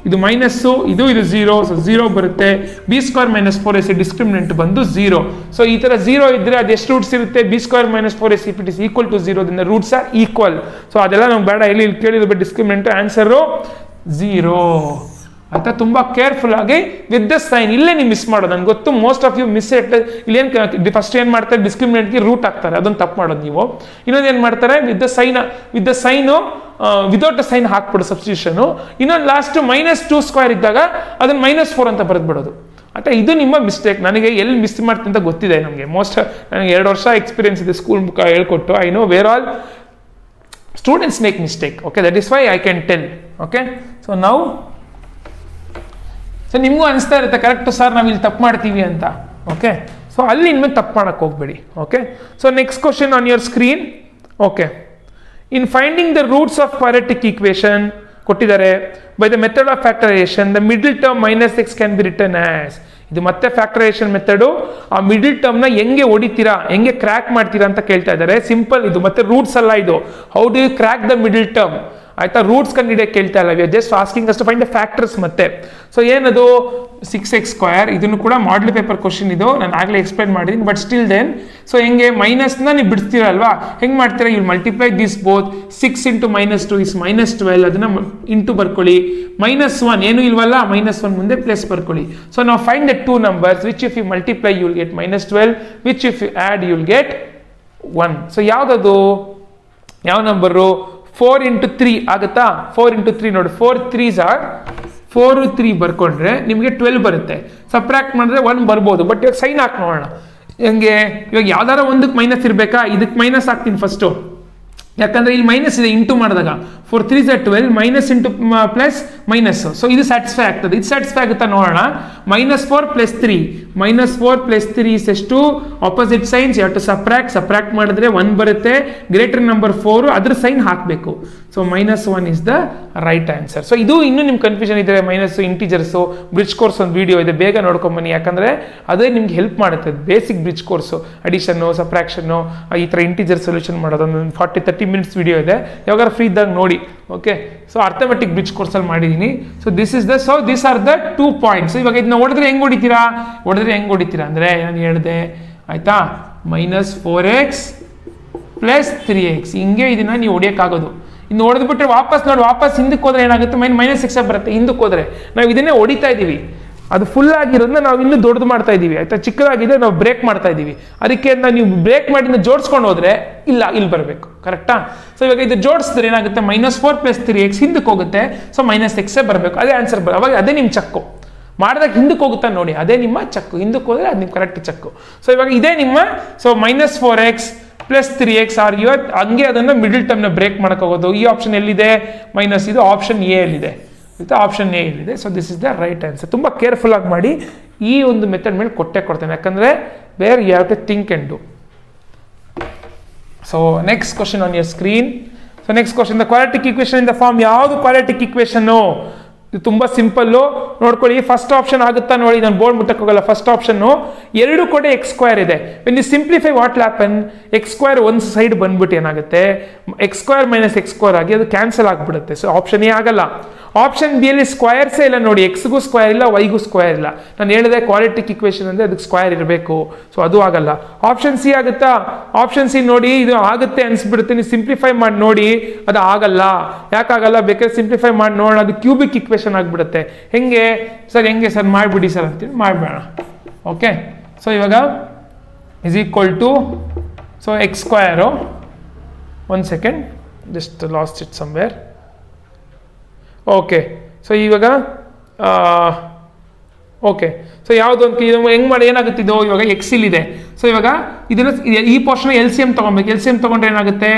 ಇದು ಮೈನಸ್ಸು, ಇದು 0. ಸೊ 0 ಬರುತ್ತೆ. b² - 4ac ಡಿಸ್ಕ್ರಿಮಿನೆಂಟ್ ಬಂದು 0. ಸೊ ಈ ತರ 0 ಇದ್ರೆ ಅದು ಎಷ್ಟು ರೂಟ್ಸ್ ಇರುತ್ತೆ? b² - 4ac it is equal to 0, ದಿಂದ ರೂಟ್ಸ್ ಆರ್ ಈಕ್ವಲ್. ಸೊ ಅದೆಲ್ಲ ನಮ್ಗೆ ಬೇಡ, ಇಲ್ಲಿ ಕೇಳಿದ್ರು ಬಟ್ ಡಿಸ್ಕ್ರಿಮಿನೆಂಟ್ ಆನ್ಸರು 0. ಆಯ್ತಾ? ತುಂಬಾ ಕೇರ್ಫುಲ್ ಆಗಿ ವಿತ್ ದ ಸೈನ್. ಇಲ್ಲೇ ನೀವು ಮಿಸ್ ಮಾಡೋದು, ನನಗೆ ಗೊತ್ತು ಮೋಸ್ಟ್ ಆಫ್ ಯು ಮಿಸ್. ಇಲ್ಲೇನು ಫಸ್ಟ್ ಏನು ಮಾಡ್ತಾರೆ? ಡಿಸ್ಕ್ರಿಮಿನೆಂಟ್ಗೆ ರೂಟ್ ಹಾಕ್ತಾರೆ, ಅದನ್ನು ತಪ್ಪು ಮಾಡೋದು ನೀವು. ಇನ್ನೊಂದು ಏನು ಮಾಡ್ತಾರೆ? With the sign without a sign ಹಾಕ್ಬಿಡು ಸಬ್ಸ್ಟಿಟ್ಯೂಷನು. ಇನ್ನೊಂದು ಲಾಸ್ಟ್ -2² ಇದ್ದಾಗ ಅದನ್ನು -4 ಅಂತ ಬರೆದ್ಬಿಡೋದು. ಆಯ್ತಾ? ಇದು ನಿಮ್ಮ ಮಿಸ್ಟೇಕ್. ನನಗೆ ಎಲ್ಲಿ ಮಿಸ್ ಮಾಡ್ತೀನಿ ಅಂತ ಗೊತ್ತಿದೆ. ನನಗೆ ನನಗೆ 2 ವರ್ಷ ಎಕ್ಸ್ಪೀರಿಯನ್ಸ್ ಇದೆ ಸ್ಕೂಲ್ ಹೇಳ್ಕೊಟ್ಟು. I know wear all students make mistake. Okay, that is why I can tell. Okay, so ನಾವು ಸೊ ನಿಮಗೂ ಅನಿಸ್ತಾ ಇರುತ್ತೆ ಕರೆಕ್ಟು ಸರ್ ನಾವು ಇಲ್ಲಿ ತಪ್ಪು ಮಾಡ್ತೀವಿ ಅಂತ. ಓಕೆ, ಸೊ ಅಲ್ಲಿ ಇನ್ಮೇಲೆ ತಪ್ಪು ಮಾಡಕ್ಕೆ ಹೋಗ್ಬೇಡಿ. Okay, so next question on your screen. Okay, in finding the roots of quadratic equation ಕೊಟ್ಟಿದ್ದಾರೆ. By the method of factorization the middle term -x can be return as. ಇದು ಮತ್ತೆ ಫ್ಯಾಕ್ಟರೈಸೇಷನ್ ಮೆಥಡು. ಆ ಮಿಡಲ್ ಟರ್ಮ್ನ ಹೆಂಗೆ ಹೊಡಿತೀರಾ, ಹೆಂಗೆ ಕ್ರ್ಯಾಕ್ ಮಾಡ್ತೀರಾ ಅಂತ ಕೇಳ್ತಾ ಇದ್ದಾರೆ. ಸಿಂಪಲ್ ಇದು, ಮತ್ತೆ ರೂಟ್ಸ್ ಅಲ್ಲ ಇದು. How do you crack the middle term? ಆಯ್ತಾ? ರೂಟ್ಸ್ ಕಂಡಿಡಿಯಕ್ಕೆ ಕೇಳ್ತಾ ಇಲ್ಲ, we are just asking us to find the factors. ಮತ್ತೆ ಸೊ ಏನದು 6x², ಇದನ್ನು ಕೂಡ ಮಾಡಲ್ ಪೇಪರ್ ಕ್ವಶನ್ ಇದು, ನಾನು ಆಗಲೇ ಎಕ್ಸ್ಪ್ಲೈನ್ ಮಾಡಿದ್ದೀನಿ. ಬಟ್ ಸ್ಟಿಲ್ ದೆನ್ ಸೊ ಹೆಂಗೆ ಮೈನಸ್ನ ನೀವು ಬಿಡ್ತೀರಲ್ವಾ, ಹೆಂಗೆ ಮಾಡ್ತೀರಾ? You multiply this both. 6 × -2 is -12, ಅದನ್ನ ಇಂಟು ಬರ್ಕೊಳ್ಳಿ. -1 ಏನು ಇಲ್ವಲ್ಲ, -1 ಮುಂದೆ ಪ್ಲಸ್ ಬರ್ಕೊಳ್ಳಿ. ಸೊ ನಾವು find the 2 numbers which if you multiply you will get -12, which if you add you will get 1. So ಯಾವ್ದದು, ಯಾವ ನಂಬರು? 4 × 3 ಆಗುತ್ತಾ? 4 × 3 ನೋಡಿ, 4 3s are 4 3 ಬರ್ಕೊಂಡ್ರೆ ನಿಮಗೆ 12 ಬರುತ್ತೆ. ಸಬ್ಟ್ರಾಕ್ಟ್ ಮಾಡಿದ್ರೆ 1 ಬರ್ಬೋದು. ಬಟ್ ಇವಾಗ ಸೈನ್ ಹಾಕಿ ನೋಡೋಣ ಹೆಂಗೆ. ಇವಾಗ ಯಾವ್ದಾರ ಒಂದಕ್ಕೆ ಮೈನಸ್ ಇರಬೇಕಾ? ಇದಕ್ಕೆ ಮೈನಸ್ ಹಾಕ್ತೀನಿ ಫಸ್ಟು, ಯಾಕಂದ್ರೆ ಇಲ್ಲಿ ಮೈನಸ್ ಇದೆ. ಇಂಟು ಮಾಡಿದಾಗ 4 3s are 12, minus into plus minus. So ಇದು ಸ್ಯಾಟಿಸ್ಫೈ ಆಗ್ತದೆ. ಇದು ಸ್ಯಾಟಿಸ್ಫೈ ಆಗುತ್ತಾ ನೋಡೋಣ. -4 + 3, -4 + 3 ಇಸ್ ಎಷ್ಟು? Opposite signs, you have to subtract ಮಾಡಿದ್ರೆ 1 ಬರುತ್ತೆ. ಗ್ರೇಟರ್ ನಂಬರ್ 4, ಅದ್ರ ಸೈನ್ ಹಾಕಬೇಕು. So -1 is the right answer. So ಇದು ಇನ್ನೂ ನಿಮ್ಗೆ ಕನ್ಫ್ಯೂಷನ್ ಇದ್ರೆ ಮೈನಸ್ ಇಂಟೀಜರ್ಸು ಬ್ರಿಡ್ಜ್ ಕೋರ್ಸ್ ಒಂದು ವಿಡಿಯೋ ಇದೆ, ಬೇಗ ನೋಡ್ಕೊಂಬನ್ನಿ. ಯಾಕಂದ್ರೆ ಅದೇ ನಿಮ್ಗೆ ಹೆಲ್ಪ್ ಮಾಡುತ್ತೆ. Basic bridge course, addition, subtraction, ಈ ಥರ ಇಂಟೀಜರ್ ಸೊಲ್ಯೂಷನ್ ಮಾಡೋದು ಒಂದು 40-30 minutes ವಿಡಿಯೋ ಇದೆ, ಯಾವಾಗ ಫ್ರೀ ಇದ್ದಾಗ ನೋಡಿ. ಓಕೆ, ಸೊ ಅರ್ಥಮೆಟಿಕ್ ಬ್ರಿಡ್ಜ್ ಕೋರ್ಸಲ್ಲಿ ಮಾಡಿದ್ದೀನಿ. So this are the 2 points. ಇವಾಗ ಇದನ್ನ ಹೊಡೆದ್ರೆ ಹೆಂಗೆ ಹೊಡಿತೀರಾ ಅಂದರೆ ನಾನು ಹೇಳಿದೆ ಆಯ್ತಾ, -4x + 3x ಹಿಂಗೆ ಇದನ್ನ ನೀವು ಹೊಡಿಯೋಕ್ಕಾಗೋದು. ಇನ್ನು ಹೊಡೆದ್ಬಿಟ್ರೆ ವಾಪಸ್ ಹಿಂದಕ್ಕೆ ಹೋದ್ರೆ ಏನಾಗುತ್ತೆ? -6 ಬರುತ್ತೆ. ಹಿಂದಕ್ಕೆ ಹೋದ್ರೆ ನಾವು ಇದನ್ನೇ ಹೊಡಿತಾ ಇದ್ದೀವಿ. ಅದು ಫುಲ್ ಆಗಿರೋದನ್ನ ನಾವು ಇನ್ನೂ ದೊಡ್ಡದು ಮಾಡ್ತಾ ಇದ್ದೀವಿ. ಆಯ್ತಾ? ಚಿಕ್ಕದಾಗಿದೆ, ನಾವು ಬ್ರೇಕ್ ಮಾಡ್ತಾ ಇದ್ದೀವಿ. ಅದಕ್ಕೆ ನೀವು ಬ್ರೇಕ್ ಮಾಡಿ ಜೋಡಿಸ್ಕೊಂಡು ಹೋದ್ರೆ ಇಲ್ಲಿ ಬರಬೇಕು. ಕರೆಕ್ಟಾ? ಸೊ ಇವಾಗ ಇದು ಜೋಡಿಸಿದ್ರೆ ಏನಾಗುತ್ತೆ? -4 + 3x ಹಿಂದಕ್ಕೆ ಹೋಗುತ್ತೆ. ಸೊ -6 ಬರಬೇಕು. ಅದೇ ಆನ್ಸರ್ ಅವಾಗ ಅದೇ ನಿಮ್ಮ ಚಕ್ಕು. ಮಾಡಿದಾಗ ಹಿಂದಕ್ಕೆ ಹೋಗುತ್ತಾ ನೋಡಿ, ಅದೇ ನಿಮ್ಮ ಚಕ್ಕು. ಹಿಂದಕ್ಕೆ ಹೋದ್ರೆ ಅದು ನಿಮ್ಮ ಕರೆಕ್ಟ್ ಚಕ್ಕು. ಸೊ ಇವಾಗ ಇದೇ ನಿಮ್ಮ -4x + 3x ಆರ್ ಯುವರ್, ಹಂಗೆ ಅದನ್ನು ಮಿಡಲ್ ಟರ್ಮ್ನ ಬ್ರೇಕ್ ಮಾಡೋಕ್ಕೋಗೋದು. ಈ ಆಪ್ಷನ್ ಎಲ್ಲಿದೆ? ಮೈನಸ್. ಇದು ಆಪ್ಷನ್ ಎ ಅಲ್ಲಿದೆ. ಆಪ್ಷನ್ ಎ ಇಲ್ಲಿದೆ. So this is the right answer. ತುಂಬ ಕೇರ್ಫುಲ್ ಆಗಿ ಮಾಡಿ. ಈ ಒಂದು ಮೆಥಡ್ ಮೇಲೆ ಕೊಟ್ಟೇನೆ, ಯಾಕಂದರೆ where you have to think and do. So next question on your screen. So next question, the quadratic equation in the form ಯಾವುದು quadratic equation? ಇದು ತುಂಬ ಸಿಂಪಲ್ಲು ನೋಡ್ಕೊಳ್ಳಿ. ಫಸ್ಟ್ ಆಪ್ಷನ್ ಆಗುತ್ತಾ ನೋಡಿ, ನಾನು ಬೋರ್ಡ್ ಮುಟ್ಟಕ್ಕೆ ಹೋಗಲ್ಲ. ಫಸ್ಟ್ ಆಪ್ಷನ್ನು ಎರಡು ಕಡೆ ಎಕ್ಸ್ ಸ್ಕ್ವೇರ್ ಇದೆ. When you simplify what will happen, x square ಒಂದು ಸೈಡ್ ಬಂದ್ಬಿಟ್ಟು ಏನಾಗುತ್ತೆ, x square minus x square ಆಗಿ ಅದು ಕ್ಯಾನ್ಸಲ್ ಆಗಿಬಿಡುತ್ತೆ. ಸೊ ಆಪ್ಷನ್ ಎ ಆಗಲ್ಲ. ಆಪ್ಷನ್ ಬಿ ಅಲ್ಲಿ ಸ್ಕ್ವೇರ್ಸೇ ಇಲ್ಲ ನೋಡಿ, ಎಕ್ಸ್ಗೂ ಸ್ಕ್ವೇರ್ ಇಲ್ಲ, ವೈಗೂ ಸ್ಕ್ವೇರ್ ಇಲ್ಲ. ನಾನು ಹೇಳಿದೆ ಕ್ವಾಡ್ರಾಟಿಕ್ ಇಕ್ವೇಷನ್ ಅಂದರೆ ಅದಕ್ಕೆ ಸ್ಕ್ವೇರ್ ಇರಬೇಕು, ಸೊ ಅದು ಆಗಲ್ಲ. ಆಪ್ಷನ್ ಸಿ ಆಗುತ್ತಾ, ಆಪ್ಷನ್ ಸಿ ನೋಡಿ ಇದು ಆಗುತ್ತೆ ಅನ್ಸ್ಬಿಡುತ್ತೆ, ನೀವು ಸಿಂಪ್ಲಿಫೈ ಮಾಡಿ ನೋಡಿ ಅದು ಆಗಲ್ಲ. ಯಾಕಾಗಲ್ಲ, ಬೇಕಾದ್ರೆ ಸಿಂಪ್ಲಿಫೈ ಮಾಡಿ ನೋಡೋಣ, ಅದು ಕ್ಯೂಬಿಕ್ ಇಕ್ವೇಷನ್ ಆಗಿಬಿಡುತ್ತೆ. ಹೆಂಗೆ ಸರ್ ಮಾಡಿಬಿಡಿ ಸರ್ ಅಂತೀನಿ, ಮಾಡಬೇಡ. ಓಕೆ, ಸೊ ಇವಾಗ is equal to, so x square, one second just lost it somewhere. Okay, so ಇವಾಗ ಓಕೆ, ಸೊ ಯಾವುದು ಅಂತ ಇದು ಹೆಂಗೆ ಮಾಡಿ ಏನಾಗುತ್ತಿದ್ದು, ಇವಾಗ ಎಕ್ಸ್ ಇಲ್ಲಿದೆ. ಸೊ ಇವಾಗ ಇದನ್ನು ಈ ಪೋರ್ಷನ್ ಎಲ್ ಸಿ ಎಮ್ ತೊಗೊಬೇಕು. ಎಲ್ ಸಿ ಎಮ್ ತೊಗೊಂಡ್ರೆ ಏನಾಗುತ್ತೆ,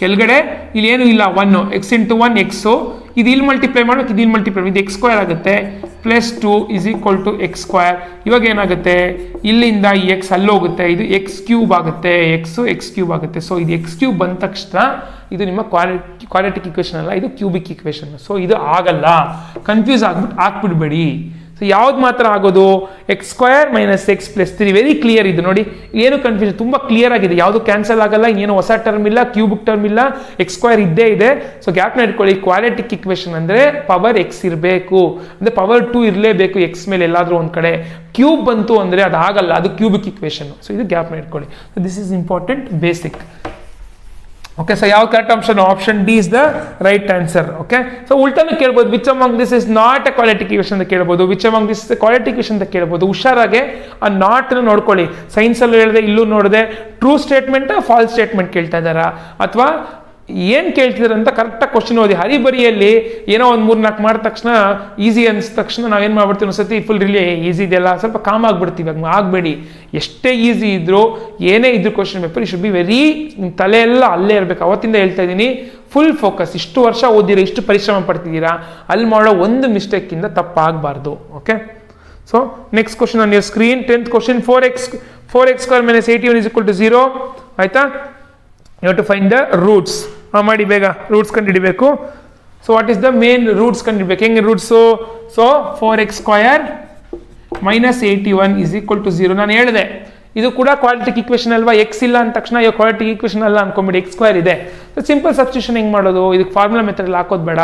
ಕೆಳಗಡೆ ಇಲ್ಲಿ ಏನು ಇಲ್ಲ, 1 ಎಕ್ಸ್ ಇಂಟು 1 ಎಕ್ಸು, ಇದು ಇಲ್ಲಿ ಮಲ್ಟಿಪ್ಲೈ ಮಾಡಬೇಕು, ಇದು ಇಲ್ಲಿ ಮಲ್ಟಿಪ್ಲೈ, ಇದು ಎಕ್ಸ್ ಸ್ಕ್ವೇರ್ ಆಗುತ್ತೆ, plus 2 is equal to x square. ಇವಾಗ ಏನಾಗುತ್ತೆ, ಇಲ್ಲಿಂದ ಈ ಎಕ್ಸ್ ಅಲ್ಲಿ ಹೋಗುತ್ತೆ, ಇದು ಎಕ್ಸ್ ಕ್ಯೂಬ್ ಆಗುತ್ತೆ, ಎಕ್ಸ್ ಕ್ಯೂಬ್ ಆಗುತ್ತೆ. ಸೊ ಇದು ಎಕ್ಸ್ ಕ್ಯೂಬ್ ಬಂದ ತಕ್ಷಣ ಇದು ನಿಮ್ಮ ಕ್ವಾಡ್ರಾಟಿಕ್ ಇಕ್ವೇಷನ್ ಅಲ್ಲ, ಇದು ಕ್ಯೂಬಿಕ್ ಇಕ್ವೇಷನ್. ಸೊ ಇದು ಆಗಲ್ಲ, ಕನ್ಫ್ಯೂಸ್ ಹಾಕ್ಬಿಡ್ಬೇಡಿ. ಸೊ ಯಾವ್ದು ಮಾತ್ರ ಆಗೋದು, X square minus X plus 3. Very clear ಇದು ನೋಡಿ, ಏನು ಕನ್ಫ್ಯೂಷನ್, ತುಂಬ ಕ್ಲಿಯರ್ ಆಗಿದೆ. ಯಾವುದು ಕ್ಯಾನ್ಸಲ್ ಆಗಲ್ಲ, ಇನ್ನೇನು ಹೊಸ ಟರ್ಮ್ ಇಲ್ಲ, ಕ್ಯೂಬಿಕ್ ಟರ್ಮ್ ಇಲ್ಲ, ಎಕ್ಸ್ ಸ್ಕ್ವೇರ್ ಇದ್ದೇ ಇದೆ. ಸೊ ಗ್ಯಾಪ್ನ ಇಟ್ಕೊಳ್ಳಿ, ಕ್ವಾಡ್ರಾಟಿಕ್ ಇಕ್ವೇಷನ್ ಅಂದರೆ ಪವರ್ ಎಕ್ಸ್ ಇರಬೇಕು, ಅಂದರೆ ಪವರ್ 2 ಇರಲೇಬೇಕು ಎಕ್ಸ್ ಮೇಲೆ ಎಲ್ಲಾದರೂ ಒಂದು ಕಡೆ. ಕ್ಯೂಬ್ ಬಂತು ಅಂದರೆ ಅದು ಆಗಲ್ಲ, ಅದು ಕ್ಯೂಬಿಕ್ ಇಕ್ವೇಷನ್. ಸೊ ಇದು ಗ್ಯಾಪ್ನ ಇಟ್ಕೊಳ್ಳಿ. So this is important basic. Okay, so ಯಾವ correct option, option D is the right answer. Okay, so ಉಲ್ಟಾನು ಕೇಳ್ಬೋದು, which among this is not a quadratic equation ಅಂತ ಕೇಳ್ಬೋದು, which among this is quadratic equation ಅಂತ ಕೇಳ್ಬೋದು. ಹುಷಾರಾಗೆ ಆ ನಾಟ್ ನೋಡ್ಕೊಳ್ಳಿ. ಸೈನ್ಸಲ್ಲೂ ಹೇಳಿದೆ, ಇಲ್ಲೂ ನೋಡಿದೆ, ಟ್ರೂ ಸ್ಟೇಟ್ಮೆಂಟ್ ಫಾಲ್ಸ್ ಸ್ಟೇಟ್ಮೆಂಟ್ ಕೇಳ್ತಾ ಇದ್ದಾರಾ ಅಥವಾ ಏನು ಕೇಳ್ತಿದ್ದಾರೆ ಅಂತ ಕರೆಕ್ಟಾಗಿ ಕ್ವಶನ್ ಓದಿ. ಹರಿಬರಿಯಲ್ಲಿ ಏನೋ ಒಂದು 3-4 ಮಾಡಿದ ತಕ್ಷಣ ಈಸಿ ಅನ್ಸಿದ ತಕ್ಷಣ ನಾವೇನು ಮಾಡ್ಬಿಡ್ತೀವಿ, ಒಂದ್ಸತಿ ಫುಲ್ ರಿಲಿ ಈಸಿ ಇದೆಯಲ್ಲ ಸ್ವಲ್ಪ ಕಾಮ್ ಆಗ್ಬಿಡ್ತೀವಿ. ಆಗ ಆಗಬೇಡಿ, ಎಷ್ಟೇ ಈಸಿ ಇದ್ರು ಏನೇ ಇದ್ರು question paper, you should be very, ನಿಮ್ಮ ತಲೆ ಎಲ್ಲ ಅಲ್ಲೇ ಇರಬೇಕು. ಅವತ್ತಿಂದ ಹೇಳ್ತಾ ಇದ್ದೀನಿ, ಫುಲ್ ಫೋಕಸ್. ಇಷ್ಟು ವರ್ಷ ಓದಿರ, ಇಷ್ಟು ಪರಿಶ್ರಮ ಪಡ್ತಿದ್ದೀರಾ, ಅಲ್ಲಿ ಮಾಡೋ ಒಂದು ಮಿಸ್ಟೇಕಿಂದ ತಪ್ಪಾಗಬಾರ್ದು. Okay, so next question on your screen, 10th question. 4x square minus 81 is equal to 0. ಆಯ್ತಾ, you have to find the roots. ಮಾಡಿ ಬೇಗ ರೂಟ್ಸ್ ಕಂಡುಹಿಡಿಬೇಕು. So what is the main roots ಕಂಡುಹಿಡಿಬೇಕು, ಹೆಂಗೆ roots? So 4x square minus 81 is equal to 0. ನಾನು ಹೇಳಿದೆ ಇದು ಕೂಡ ಕ್ವಾಡ್ರಾಟಿಕ್ ಇಕ್ವೇಷನ್ ಅಲ್ವಾ, ಎಕ್ಸ್ ಇಲ್ಲ ಅಂದ ತಕ್ಷಣ ಇವಾಗ ಕ್ವಾಡ್ರಾಟಿಕ್ ಇಕ್ವೇಷನ್ ಅಲ್ಲ ಅನ್ಕೊಂಬಿಡಿ, ಎಕ್ಸ್ ಸ್ಕ್ವೇರ್ ಇದೆ. ಸೊ ಸಿಂಪಲ್ ಸಬ್ಸ್ಟಿಟ್ಯೂಷನ್ ಹೆಂಗೆ ಮಾಡೋದು, ಇದಕ್ಕೆ ಫಾರ್ಮುಲಾ ಮೆಥಡ್ ಹಾಕೋದು ಬೇಡ.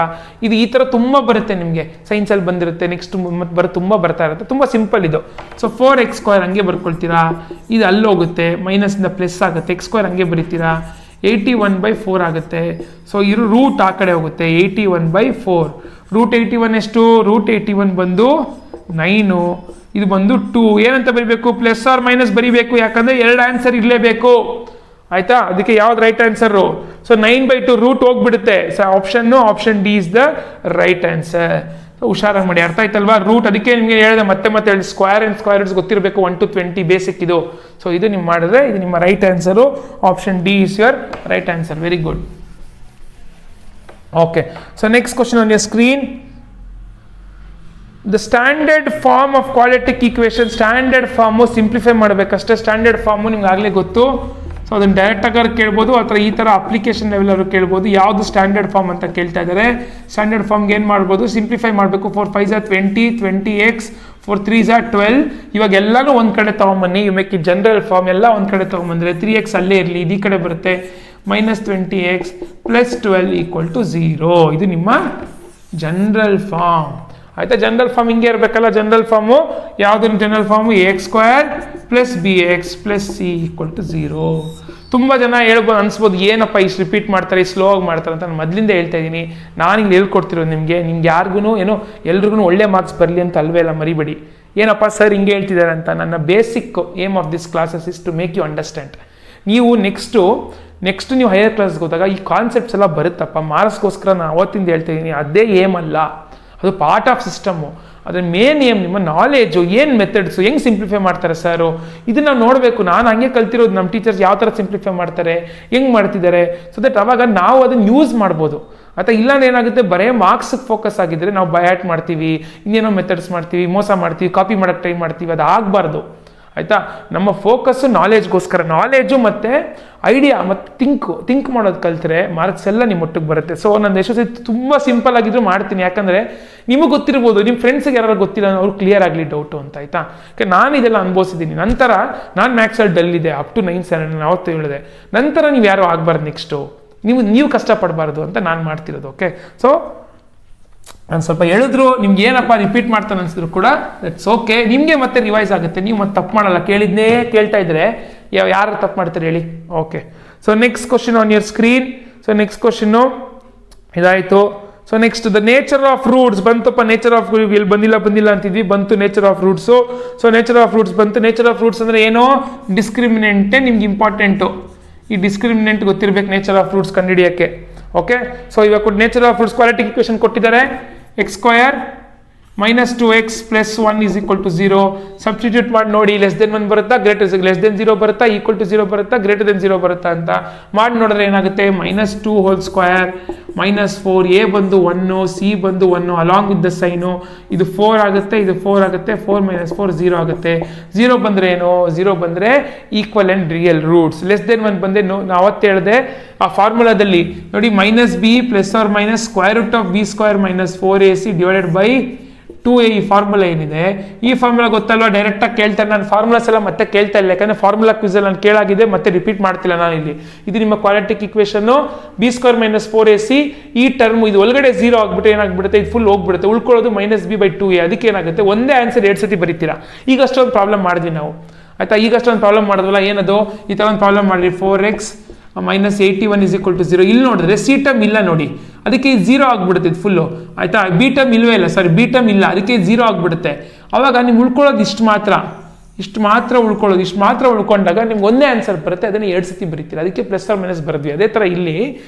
ಇದು ಈ ಥರ ತುಂಬ ಬರುತ್ತೆ ನಿಮಗೆ, ಸೈನ್ಸಲ್ಲಿ ಬಂದಿರುತ್ತೆ, ನೆಕ್ಸ್ಟ್ ಮತ್ತೆ ತುಂಬ ಬರ್ತಾ ಇರುತ್ತೆ, ತುಂಬ ಸಿಂಪಲ್ ಇದು. ಸೊ 4x square ಹಂಗೆ ಬರ್ಕೊಳ್ತೀರಾ, ಇದು ಅಲ್ಲಿ ಹೋಗುತ್ತೆ, ಮೈನಸ್ನಿಂದ ಪ್ಲಸ್ ಆಗುತ್ತೆ, ಎಕ್ಸ್ ಸ್ಕ್ವೇರ್ ಹಂಗೆ ಬರೀತೀರಾ, 81/4 ಆಗುತ್ತೆ. ಸೊ ಇರು ರೂಟ್ ಆ ಕಡೆ ಹೋಗುತ್ತೆ, 81/4. ರೂಟ್ 81 ಎಷ್ಟು, ರೂಟ್ 81 ಬಂದು 9, ಇದು ಬಂದು 2. ಏನಂತ ಬರೀಬೇಕು, ಪ್ಲಸ್ ಆರ್ ಮೈನಸ್ ಬರೀಬೇಕು, ಯಾಕಂದ್ರೆ 2 ಆನ್ಸರ್ ಇರಲೇಬೇಕು. ಆಯ್ತಾ, ಅದಕ್ಕೆ ಯಾವ್ದು ರೈಟ್ ಆನ್ಸರು? ಸೊ 9/2 ರೂಟ್ ಹೋಗ್ಬಿಡುತ್ತೆ. So option D is the right answer. ಹುಷಾರಾಗಿ ಮಾಡಿ, ಅರ್ಥ ಆಯ್ತಲ್ವಾ? ರೂಟ್ ಅದಕ್ಕೆ ನಿಮಗೆ ಹೇಳಿದೆ, ಮತ್ತೆ ಹೇಳಿ, ಸ್ಕ್ವೇರ್ ಆ್ಯಂಡ್ ಸ್ಕ್ವೇರ್ ರೂಟ್ಸ್ ಗೊತ್ತಿರಬೇಕು, 1 to 20 ಬೇಸಿಕ್ ಇದು. ಸೊ ಇದು ನೀವು ಮಾಡಿದ್ರೆ ಇದು ನಿಮ್ಮ right answer. Option D is your right answer. Very good. Okay, so next question on your screen. The standard form of quadratic equation. Standard form simplify ಮಾಡಬೇಕಷ್ಟೇ. ಸ್ಟ್ಯಾಂಡರ್ಡ್ ಫಾರ್ಮು ನಿಮ್ಗೆ ಆಗಲೇ ಗೊತ್ತು. ಸೊ ಅದನ್ನು ಡೈರೆಕ್ಟಾಗಿ ಕೇಳ್ಬೋದು ಅಥವಾ ಈ ಥರ ಅಪ್ಲಿಕೇಶನ್ ಲೆವೆಲ್ ಕೇಳ್ಬೋದು. ಯಾವುದು ಸ್ಟ್ಯಾಂಡರ್ಡ್ ಫಾರ್ಮ್ ಅಂತ ಕೇಳ್ತಾ ಇದ್ದಾರೆ. ಸ್ಟ್ಯಾಂಡರ್ಡ್ ಫಾರ್ಮ್ಗೆ ಏನು ಮಾಡ್ಬೋದು, ಸಿಂಪ್ಲಿಫೈ ಮಾಡಬೇಕು. 4 5 20, 20x, 4 3 12. ಇವಾಗ ಎಲ್ಲನೂ ಒಂದು ಕಡೆ ತೊಗೊಂಬನ್ನಿ. You make it general form, ಎಲ್ಲ ಒಂದು ಕಡೆ ತೊಗೊಂಬಂದರೆ 3x ಅಲ್ಲೇ ಇರಲಿ, ಇದು ಈ ಕಡೆ ಬರುತ್ತೆ, -20x + 12 = 0. ಇದು ನಿಮ್ಮ ಜನರಲ್ ಫಾರ್ಮ್. ಆಯ್ತಾ, ಜನರಲ್ ಫಾರ್ಮ್ ಹಿಂಗೆ ಇರಬೇಕಲ್ಲ. ಜನರಲ್ ಫಾರ್ಮು ಯಾವುದು? General form ax² + bx + c = 0. ತುಂಬ ಜನ ಹೇಳ್ಬೋದು, ಅನ್ಸ್ಬೋದು, ಏನಪ್ಪ ಇಷ್ಟು ರಿಪೀಟ್ ಮಾಡ್ತಾರೆ, ಸ್ಲೋ ಆಗಿ ಮಾಡ್ತಾರೆ ಅಂತ. ನಾನು ಮೊದಲಿಂದ ಹೇಳ್ತಾ ಇದ್ದೀನಿ, ನಾನು ಹಿಂಗೆ ಹೇಳ್ಕೊಡ್ತಿರೋದು ನಿಮಗೆ ಯಾರಿಗೂ ಏನೋ ಎಲ್ರಿಗೂ ಒಳ್ಳೆ ಮಾರ್ಕ್ಸ್ ಬರಲಿ ಅಂತ ಅಲ್ವೇ ಇಲ್ಲ, ಮರಿಬೇಡಿ. ಏನಪ್ಪ ಸರ್ ಹಿಂಗೆ ಹೇಳ್ತಿದ್ದಾರೆ ಅಂತ. ನನ್ನ basic aim of this classes is to make you understand. ನೀವು ನೆಕ್ಸ್ಟ್ ನೀವು ಹೈಯರ್ ಕ್ಲಾಸ್ಗೆ ಹೋದಾಗ ಈ ಕಾನ್ಸೆಪ್ಟ್ಸ್ ಎಲ್ಲ ಬರುತ್ತಪ್ಪ, ಮಾರ್ಕ್ಸ್ಗೋಸ್ಕರ ನಾನು ಅವತ್ತಿಂದ ಹೇಳ್ತಾ ಇದ್ದೀನಿ. ಅದೇ ಏಮ್ ಅಲ್ಲ, ಅದು ಪಾರ್ಟ್ ಆಫ್ ಸಿಸ್ಟಮ್ಮು. ಅದ್ರ ಮೇನ್ ಏಮ್ ನಿಮ್ಮ ನಾಲೆಜು, ಏನು ಮೆಥಡ್ಸು, ಹೆಂಗೆ ಸಿಂಪ್ಲಿಫೈ ಮಾಡ್ತಾರೆ ಸರು, ಇದನ್ನು ನಾವು ನೋಡಬೇಕು. ನಾನು ಹಂಗೆ ಕಲ್ತಿರೋದು, ನಮ್ಮ ಟೀಚರ್ಸ್ ಯಾವ ಥರ ಸಿಂಪ್ಲಿಫೈ ಮಾಡ್ತಾರೆ, ಹೆಂಗೆ ಮಾಡ್ತಿದ್ದಾರೆ, ಸೊ ದಟ್ ಅವಾಗ ನಾವು ಅದನ್ನು ಯೂಸ್ ಮಾಡ್ಬೋದು. ಅಥವಾ ಇಲ್ಲಾಂದ್ರೆ ಏನಾಗುತ್ತೆ, ಬರೇ ಮಾರ್ಕ್ಸ್ಗೆ ಫೋಕಸ್ ಆಗಿದ್ದರೆ ನಾವು ಬಯಾಟ್ ಮಾಡ್ತೀವಿ, ಇನ್ನೇನೋ ಮೆಥಡ್ಸ್ ಮಾಡ್ತೀವಿ, ಮೋಸ ಮಾಡ್ತೀವಿ, ಕಾಪಿ ಮಾಡೋಕ್ಕೆ ಟ್ರೈ ಮಾಡ್ತೀವಿ. ಅದು ಆಗಬಾರ್ದು. ಆಯಿತಾ. ನಮ್ಮ ಫೋಕಸ್ಸು ನಾಲೆಜ್ಗೋಸ್ಕರ, ನಾಲೆಜು ಮತ್ತು ಐಡಿಯಾ ಮತ್ತು ಥಿಂಕ್ ಮಾಡೋದು ಕಲ್ತ್ರೆ ಮಾರ್ಕ್ಸ್ ಎಲ್ಲ ನಿಮ್ಮ ಒಟ್ಟಿಗೆ ಬರುತ್ತೆ. ಸೊ ನಾನು ಎಷ್ಟು ತುಂಬ ಸಿಂಪಲ್ ಆಗಿದ್ರು ಮಾಡ್ತೀನಿ, ಯಾಕಂದರೆ ನಿಮಗೆ ಗೊತ್ತಿರ್ಬೋದು, ನಿಮ್ಮ ಫ್ರೆಂಡ್ಸಿಗೆ ಯಾರು ಗೊತ್ತಿಲ್ಲ ಅವ್ರು ಕ್ಲಿಯರ್ ಆಗಲಿ ಡೌಟು ಅಂತ, ಆಯಿತಾ. ಯಾಕೆ ನಾನು ಇದೆಲ್ಲ ಅನುಭವಿಸಿದ್ದೀನಿ. ನಂತರ ನಾನು ಮ್ಯಾಥ್ಸಲ್ಲಿ ಡಲ್ ಇದೆ ಅಪ್ ಟು 9 7 ನಾನು ಅವತ್ತು ಹೇಳಿದೆ. ನಂತರ ನೀವು ಯಾರು ಆಗಬಾರ್ದು, ನೆಕ್ಸ್ಟು ನೀವು ಕಷ್ಟಪಡಬಾರ್ದು ಅಂತ ನಾನು ಮಾಡ್ತಿರೋದು. ಓಕೆ, ಸೊ ನಾನು ಸ್ವಲ್ಪ ಹೇಳಿದ್ರು ನಿಮ್ಗೆ ಏನಪ್ಪ ರಿಪೀಟ್ ಮಾಡ್ತಾನೆ ಅನಿಸಿದ್ರು ಕೂಡ ದಟ್ಸ್ ಓಕೆ, ನಿಮಗೆ ಮತ್ತೆ ರಿವೈಸ್ ಆಗುತ್ತೆ, ನೀವು ಮತ್ತೆ ತಪ್ಪು ಮಾಡಲ್ಲ. ಕೇಳಿದ್ನೇ ಕೇಳ್ತಾ ಇದ್ರೆ ಯಾರು ತಪ್ಪು ಮಾಡ್ತಾರೆ ಹೇಳಿ. Okay, so next question on your screen. So next question ಇದಾಯಿತು. So next the nature of roots ಬಂತಪ್ಪ. ನೇಚರ್ ಆಫ್ ಇಲ್ಲಿ ಬಂದಿಲ್ಲ ಅಂತಿದ್ವಿ, ಬಂತು nature of roots. So nature of roots ಬಂತು. ನೇಚರ್ ಆಫ್ ರೂಟ್ಸ್ ಅಂದರೆ ಏನು? ಡಿಸ್ಕ್ರಿಮಿನೆಂಟೇ ನಿಮ್ಗೆ ಇಂಪಾರ್ಟೆಂಟು. ಈ ಡಿಸ್ಕ್ರಿಮಿನೆಂಟ್ ಗೊತ್ತಿರಬೇಕು ನೇಚರ್ ಆಫ್ ರೂಟ್ಸ್ ಕಂಡುಹಿಡಿಯೋಕ್ಕೆ. ಓಕೆ, ಸೊ ಇವಾಗ nature of roots quadratic equation ಕೊಟ್ಟಿದ್ದಾರೆ. x² minus 2x plus 1 is equal to 0. Substitute ಮಾಡಿ ನೋಡಿ, ಲೆಸ್ ದೆನ್ 1 ಬರುತ್ತಾ, ಲೆಸ್ ದೆನ್ 0 ಬರುತ್ತಾ, ಈಕ್ವಲ್ ಟು 0 ಬರುತ್ತಾ, ಗ್ರೇಟರ್ ದೆನ್ 0 ಬರುತ್ತಾ ಅಂತ ಮಾಡಿ ನೋಡಿದ್ರೆ ಏನಾಗುತ್ತೆ, -2 whole square -4, a ಬಂದು 1, c ಬಂದು 1 ಅಲಾಂಗ್ ವಿತ್ ದ ಸೈನು, ಇದು 4 ಆಗುತ್ತೆ, ಇದು 4 ಆಗುತ್ತೆ, 4 - 4 0 ಆಗುತ್ತೆ. 0 ಬಂದರೆ ಏನು? 0 ಬಂದರೆ equal and real roots. Less than 1 ಬಂದೆ ನಾನು ಅವತ್ತು ಹೇಳಿದೆ ಆ ಫಾರ್ಮುಲಾದಲ್ಲಿ ನೋಡಿ, -b ± square root of b² - 4ac divided by 2a. ಈ ಫಾರ್ಮುಲಾ ಏನಿದೆ, ಈ ಫಾರ್ಮುಲಾ ಗೊತ್ತಲ್ವಾ, ಡೈರೆಕ್ಟಾಗಿ ಕೇಳ್ತಾರೆ. ನಾನು ಫಾರ್ಮುಲಾಸ್ ಎಲ್ಲ ಮತ್ತೆ ಕೇಳ್ತಾ ಇಲ್ಲ, ಯಾಕಂದರೆ ಫಾರ್ಮುಲಾ ಕ್ವಿಸಲ್ಲಿ ನಾನು ಕೇಳಾಗಿದೆ, ಮತ್ತೆ ರಿಪೀಟ್ ಮಾಡ್ತಿಲ್ಲ ನಾನು ಇಲ್ಲಿ. ಇದು ನಿಮ್ಮ ಕ್ವಾಡ್ರಾಟಿಕ್ ಇಕ್ವೇಷನ್ನು b² - 4ac. ಈ ಟರ್ಮ್ ಇದು ಒಳಗಡೆ 0 ಆಗಿಬಿಟ್ಟು ಏನಾಗ್ಬಿಡುತ್ತೆ, ಇದು ಫುಲ್ ಹೋಗ್ಬಿಡುತ್ತೆ, ಉಳ್ಕೊಳ್ಳೋದು -b/2a. ಅದಕ್ಕೆ ಏನಾಗುತ್ತೆ, ಒಂದೇ ಆನ್ಸರ್ 2 ಸತಿ ಬರೀತೀರಾ. ಈಗ ಅಷ್ಟೊಂದು ಪ್ರಾಬ್ಲಮ್ ಮಾಡಿದ್ವಿ ನಾವು, ಆಯಿತಾ. ಈಗ ಅಷ್ಟೊಂದು ಪ್ರಾಬ್ಲಮ್ ಮಾಡಿದ್ವಲ್ಲ, ಏನದು ಈ ಥರ ಒಂದು ಪ್ರಾಬ್ಲಮ್ ಮಾಡಿರಿ. 4x -81 is equal to 0. ಇಲ್ಲಿ ನೋಡಿದ್ರೆ ಸಿ ಟರ್ಮ್ ಇಲ್ಲ ನೋಡಿ, ಅದಕ್ಕೆ 0 ಆಗಿಬಿಡುತ್ತೆ ಇದು ಫುಲ್ಲು, ಆಯಿತಾ. ಬಿ ಟರ್ಮ್ ಇಲ್ಲವೇ ಇಲ್ಲ, ಸಾರಿ ಬಿ ಟರ್ಮ್ ಇಲ್ಲ, ಅದಕ್ಕೆ 0 ಆಗಿಬಿಡುತ್ತೆ. ಅವಾಗ ನಿಮ್ಗೆ ಉಳ್ಕೊಳ್ಳೋದು ಇಷ್ಟು ಮಾತ್ರ ಉಳ್ಕೊಳ್ಳೋದು. ಇಷ್ಟು ಮಾತ್ರ ಉಳ್ಕೊಂಡಾಗ ನಿಮ್ಗೆ ಒಂದೇ ಆನ್ಸರ್ ಬರುತ್ತೆ, ಅದನ್ನು 2 ಸತಿ ಬರೀತೀರ. ಅದಕ್ಕೆ ± ಬರೆದ್ವಿ. ಅದೇ ಥರ ಇಲ್ಲಿ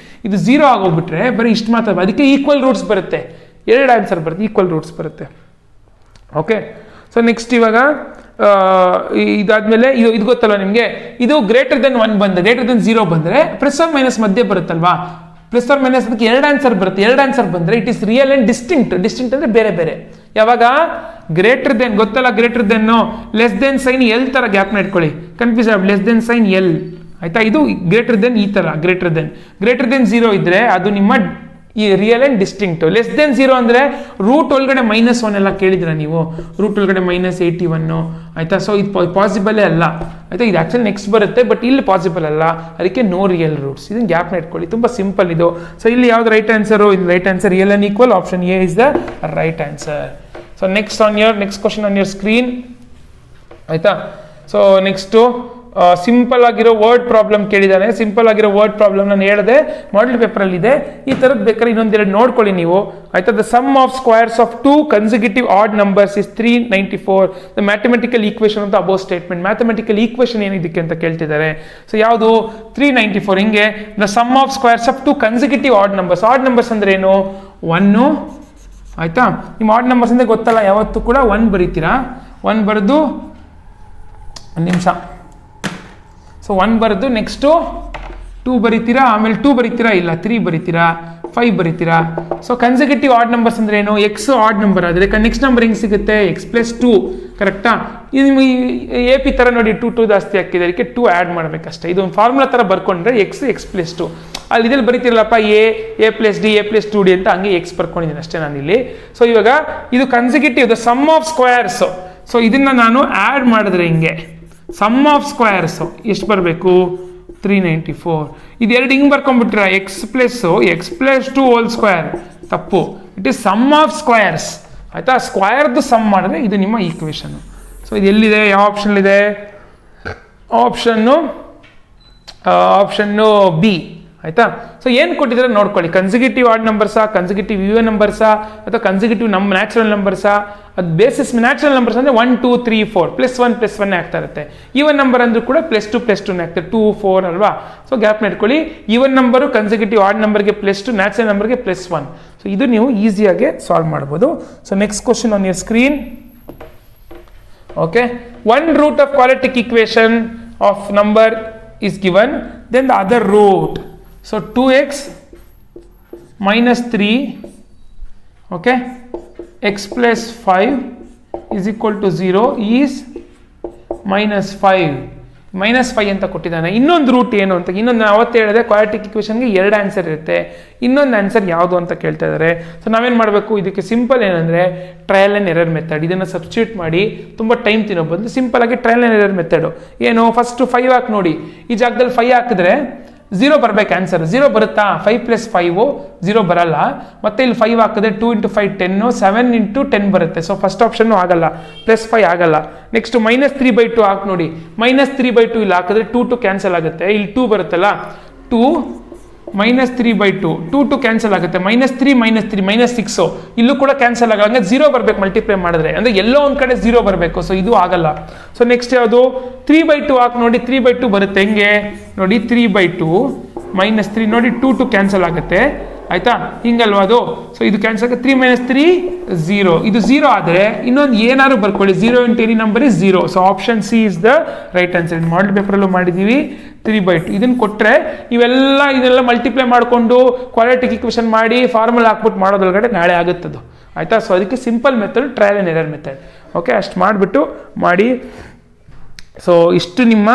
ಇದು 0 ಆಗೋಗ್ಬಿಟ್ರೆ ಬರೀ ಇಷ್ಟು ಮಾತ್ರ, ಅದಕ್ಕೆ ಈಕ್ವಲ್ ರೂಟ್ಸ್ ಬರುತ್ತೆ, 2 ಆನ್ಸರ್ ಬರುತ್ತೆ, ಈಕ್ವಲ್ ರೂಟ್ಸ್ ಬರುತ್ತೆ. ಓಕೆ, ಸೊ ನೆಕ್ಸ್ಟ್ ಇವಾಗ ಇದಾದ್ಮೇಲೆ ಇದು ಗೊತ್ತಲ್ವ ನಿಮಗೆ, ಇದು ಗ್ರೇಟರ್ ದೆನ್ 1 ಬಂದರೆ, ಗ್ರೇಟರ್ ದೆನ್ 0 ಬಂದರೆ ± ಮಧ್ಯೆ ಬರುತ್ತಲ್ವಾ, ± ಅದಕ್ಕೆ 2 ಆನ್ಸರ್ ಬರುತ್ತೆ. 2 ಆನ್ಸರ್ ಬಂದರೆ it is real and distinct. Distinct ಅಂದರೆ ಬೇರೆ ಬೇರೆ. ಯಾವಾಗ ಗ್ರೇಟರ್ ದೆನ್ ಗೊತ್ತಲ್ಲ, greater than less than sign L ಥರ ಗ್ಯಾಪ್ನ ಇಟ್ಕೊಳ್ಳಿ, ಕನ್ಫ್ಯೂಸ್ ಆಗಿ ಲೆಸ್ ದೆನ್ ಸೈನ್ ಎಲ್, ಆಯಿತಾ. ಇದು ಗ್ರೇಟರ್ ದೆನ್ ಈ ಥರ, ಗ್ರೇಟರ್ ದೆನ್ 0 ಇದ್ದರೆ ಅದು ನಿಮ್ಮ ಈ real and distinct. Less than 0 ಅಂದರೆ ರೂಟ್ ಒಳಗಡೆ -1 ಎಲ್ಲ ಕೇಳಿದ್ರೆ ನೀವು, ರೂಟ್ ಒಳಗಡೆ -81, ಆಯಿತಾ. ಸೊ ಇದು ಪಾಸಿಬಲೇ ಅಲ್ಲ, ಆಯಿತಾ. ಇದು ಆ್ಯಕ್ಚುಲಿ ನೆಕ್ಸ್ಟ್ ಬರುತ್ತೆ, ಬಟ್ ಇಲ್ಲಿ ಪಾಸಿಬಲ್ ಅಲ್ಲ, ಅದಕ್ಕೆ ನೋ ರಿಯಲ್ ರೂಟ್ಸ್. ಇದನ್ನು ಗ್ಯಾಪ್ನ ಇಟ್ಕೊಳ್ಳಿ, ತುಂಬ ಸಿಂಪಲ್ ಇದು. ಸೊ ಇಲ್ಲಿ ಯಾವ್ದು ರೈಟ್ ಆನ್ಸರು? ಇದು right answer, real and equal. Option A is the right answer. So next question on your screen, ಆಯಿತಾ. ಸೊ ನೆಕ್ಸ್ಟು ಸಿಂಪಲ್ ಆಗಿರೋ ವರ್ಡ್ ಪ್ರಾಬ್ಲಮ್ ಕೇಳಿದ್ದಾನೆ. ಸಿಂಪಲ್ ಆಗಿರೋ ವರ್ಡ್ ಪ್ರಾಬ್ಲಮ್ ನಾನು ಹೇಳಿದೆ ಮಾಡೆಲ್ ಪೇಪರಲ್ಲಿ ಇದೆ. ಈ ಥರದ್ದು ಬೇಕಾದ್ರೆ ಇನ್ನೊಂದೆರಡು ನೋಡ್ಕೊಳ್ಳಿ ನೀವು, ಆಯ್ತಾ. The sum of squares of 2 consecutive odd numbers is 394. The mathematical equation of the above statement. Mathematical equation ಏನಿದಕ್ಕೆ ಅಂತ ಕೇಳ್ತಿದ್ದಾರೆ. ಸೊ ಯಾವುದು? 394. ಹಿಂಗೆ the sum of squares of 2 consecutive odd numbers. Odd numbers ಅಂದ್ರೆ ಏನು? 1, ಆಯ್ತಾ. ನಿಮ್ಮ ಆಡ್ ನಂಬರ್ಸ್ ಅಂದರೆ ಗೊತ್ತಲ್ಲ, ಯಾವತ್ತೂ ಕೂಡ 1 ಬರೀತೀರಾ. 1 ಬರೆದು ಒಂದು ನಿಮಿಷ. ಸೊ 1 ಬರೆದು ನೆಕ್ಸ್ಟು 2 ಬರೀತೀರಾ, ಆಮೇಲೆ 2 ಬರೀತೀರಾ, ಇಲ್ಲ 3 ಬರೀತೀರಾ, 5 ಬರೀತೀರಾ. ಸೊ ಕನ್ಸಿಕ್ಯೂಟಿವ್ ಆಡ್ ನಂಬರ್ಸ್ ಅಂದ್ರೆ ಏನು? ಎಕ್ಸ್ ಆಡ್ ನಂಬರ್ ಆದರೆ ನೆಕ್ಸ್ಟ್ ನಂಬರ್ ಹೆಂಗೆ ಸಿಗುತ್ತೆ? x+2, ಕರೆಕ್ಟಾ. ಇದು ನಿಮಗೆ AP ಥರ ನೋಡಿ 2 ಜಾಸ್ತಿ ಹಾಕಿದೆ, ಅದಕ್ಕೆ 2 ಆ್ಯಡ್ ಮಾಡಬೇಕಷ್ಟೇ. ಇದು ಒಂದು ಫಾರ್ಮುಲಾ ಥರ ಬರ್ಕೊಂಡ್ರೆ x+2. ಅಲ್ಲಿ ಇದ್ರಲ್ಲಿ ಬರೀತಿರಲ್ಲಪ್ಪ a+d a+2d ಅಂತ, ಹಂಗೆ x ಬರ್ಕೊಂಡಿದ್ದೀನಿ ಅಷ್ಟೇ ನಾನಿಲ್ಲಿ. ಸೊ ಇವಾಗ ಇದು consecutive, the sum of squares. So ಇದನ್ನು ನಾನು ಆ್ಯಡ್ ಮಾಡಿದ್ರೆ ಹಿಂಗೆ ಸಮ್ ಆಫ್ ಸ್ಕ್ವೇರ್ಸ್ ಎಷ್ಟು ಬರಬೇಕು? 394. ಇದೆರಡು ಹಿಂಗೆ ಬರ್ಕೊಂಡ್ಬಿಟ್ರೆ x+2 ಹೋಲ್ ಸ್ಕ್ವೇರ್, ತಪ್ಪು. It is sum of squares, ಆಯಿತಾ. ಸ್ಕ್ವೇರ್ದು ಸಮ್ ಮಾಡಿದ್ರೆ ಇದು ನಿಮ್ಮ ಈಕ್ವೇಷನ್ನು. ಸೊ ಇದು ಎಲ್ಲಿದೆ? ಯಾವ ಆಪ್ಷನ್ಲಿದೆ? ಆಪ್ಷನ್ನು ಬಿ, ಆಯಿತಾ. ಸೊ ಏನು ಕೊಟ್ಟಿದ್ದಾರೆ ನೋಡ್ಕೊಳ್ಳಿ. ಕನ್ಸಿಕ್ಯೂಟಿವ್ ಆಡ್ ನಂಬರ್ಸಾ, ಕನ್ಸಿಕ್ಯೂಟಿವ್ ಈವನ್ ನಂಬರ್ಸಾ, ಅಥವಾ ಕನ್ಸಿಕ್ಯೂಟಿವ್ ನ್ಯಾಚುರಲ್ ನಂಬರ್ಸಾ? ಅದು ಬೇಸಿಸ್ ನ್ಯಾಚುರಲ್ ನಂಬರ್ಸ್ ಅಂದರೆ 1 2 3 4 +1 ಆಗ್ತಾ ಇರುತ್ತೆ. ಈವನ್ ನಂಬರ್ ಅಂದ್ರೂ ಕೂಡ +2 +2 ಆಗ್ತದೆ, 2 4 ಅಲ್ವಾ. ಸೊ ಗ್ಯಾಪ್ ಇಟ್ಕೊಳ್ಳಿ. ಈವನ್ ನಂಬರು ಕನ್ಸಿಕ್ಯೂಟಿವ್ ಆಡ್ ನಂಬರ್ಗೆ +2, ನ್ಯಾಚುರಲ್ ನಂಬರ್ಗೆ +1. ಸೊ ಇದು ನೀವು ಈಸಿಯಾಗಿ ಸಾಲ್ವ್ ಮಾಡ್ಬೋದು. So next question on your screen. Okay, 1 root of quadratic equation of number is given, then the other root. So 2x minus 3, okay, x plus 5 is equal to 0 is -5 ಅಂತ ಕೊಟ್ಟಿದ್ದಾನೆ. ಇನ್ನೊಂದು ರೂಟ್ ಏನು ಅಂತ, ಇನ್ನೊಂದು ಅವತ್ತು ಹೇಳಿದೆ ಕ್ವಾಡ್ರಾಟಿಕ್ ಇಕ್ವೇಷನ್ಗೆ 2 ಆನ್ಸರ್ ಇರುತ್ತೆ, ಇನ್ನೊಂದು ಆನ್ಸರ್ ಯಾವುದು ಅಂತ ಕೇಳ್ತಾ ಇದ್ದಾರೆ. ಸೊ ನಾವೇನು ಮಾಡಬೇಕು, ಇದಕ್ಕೆ ಸಿಂಪಲ್ ಏನಂದರೆ ಟ್ರಯಲ್ ಆ್ಯಂಡ್ ಎರರ್ ಮೆಥಡ್. ಇದನ್ನು ಸಬ್ಸ್ಟಿಟ್ಯೂಟ್ ಮಾಡಿ ತುಂಬ ಟೈಮ್ ತಿನ್ನೋ ಬದಲು ಸಿಂಪಲ್ ಆಗಿ ಟ್ರಯಲ್ ಆ್ಯಂಡ್ ಎರರ್ ಮೆಥಡು ಏನು, ಫಸ್ಟು 5 ಹಾಕಿ ನೋಡಿ, ಈ ಜಾಗದಲ್ಲಿ 5 ಹಾಕಿದ್ರೆ 0 ಬರಬೇಕು ಆನ್ಸರ್. 0 ಬರುತ್ತಾ? 5 + 5 0 ಬರಲ್ಲ. ಮತ್ತೆ ಇಲ್ಲಿ 5 ಹಾಕಿದ್ರೆ 2 × 5 10, 7 × 10 ಬರುತ್ತೆ. ಸೊ ಫಸ್ಟ್ ಆಪ್ಷನ್ನು ಆಗಲ್ಲ, +5 ಆಗಲ್ಲ. ನೆಕ್ಸ್ಟ್ -3/2 ಹಾಕಿ ನೋಡಿ, -3/2 ಇಲ್ಲಿ ಹಾಕಿದ್ರೆ 2 ಕ್ಯಾನ್ಸಲ್ ಆಗುತ್ತೆ, ಇಲ್ಲಿ 2 ಬರುತ್ತಲ್ಲ, 2 -3/2 2 ಕ್ಯಾನ್ಸಲ್ ಆಗುತ್ತೆ, -3 -6 ಇಲ್ಲೂ ಕೂಡ ಕ್ಯಾನ್ಸಲ್ ಆಗಲ್ಲ. ಹಂಗೆ 0 ಬರಬೇಕು ಮಲ್ಟಿಪ್ಲೈ ಮಾಡಿದ್ರೆ, ಅಂದರೆ ಎಲ್ಲೋ ಒಂದು ಕಡೆ 0 ಬರಬೇಕು. ಸೊ ಇದು ಆಗಲ್ಲ. ಸೊ ನೆಕ್ಸ್ಟ್ ಯಾವುದು, 3/2 ಹಾಕಿ ನೋಡಿ, 3/2 ಬರುತ್ತೆ. ಹೆಂಗೆ ನೋಡಿ, 3/2 -3 ನೋಡಿ, 2 ಕ್ಯಾನ್ಸಲ್ ಆಗುತ್ತೆ, ಆಯ್ತಾ, ಹಿಂಗಲ್ವಾ ಅದು. ಸೊ ಇದು ಕ್ಯಾನ್ಸಲ್ ಆಗುತ್ತೆ, 3 - 3 0. ಇದು 0 ಆದರೆ ಇನ್ನೊಂದು ಏನಾದ್ರು ಬರ್ಕೊಳ್ಳಿ, 0 × any number is 0. So option C is the right answer. Model ಪೇಪರಲ್ಲೂ ಮಾಡಿದ್ದೀವಿ. 3/2 ಇದನ್ನು ಕೊಟ್ಟರೆ ಇದೆಲ್ಲ ಮಲ್ಟಿಪ್ಲೈ ಮಾಡಿಕೊಂಡು ಕ್ವಾಡ್ರಾಟಿಕ್ ಇಕ್ವೇಷನ್ ಮಾಡಿ ಫಾರ್ಮುಲಾ ಹಾಕ್ಬಿಟ್ಟು ಮಾಡೋದ್ರೊಳಗಡೆ ನಾಳೆ ಆಗುತ್ತದು, ಆಯಿತಾ. ಸೊ ಅದಕ್ಕೆ simple method, trial and error method. Okay, ಅಷ್ಟು ಮಾಡಿಬಿಟ್ಟು ಮಾಡಿ. ಸೊ ಇಷ್ಟು ನಿಮ್ಮ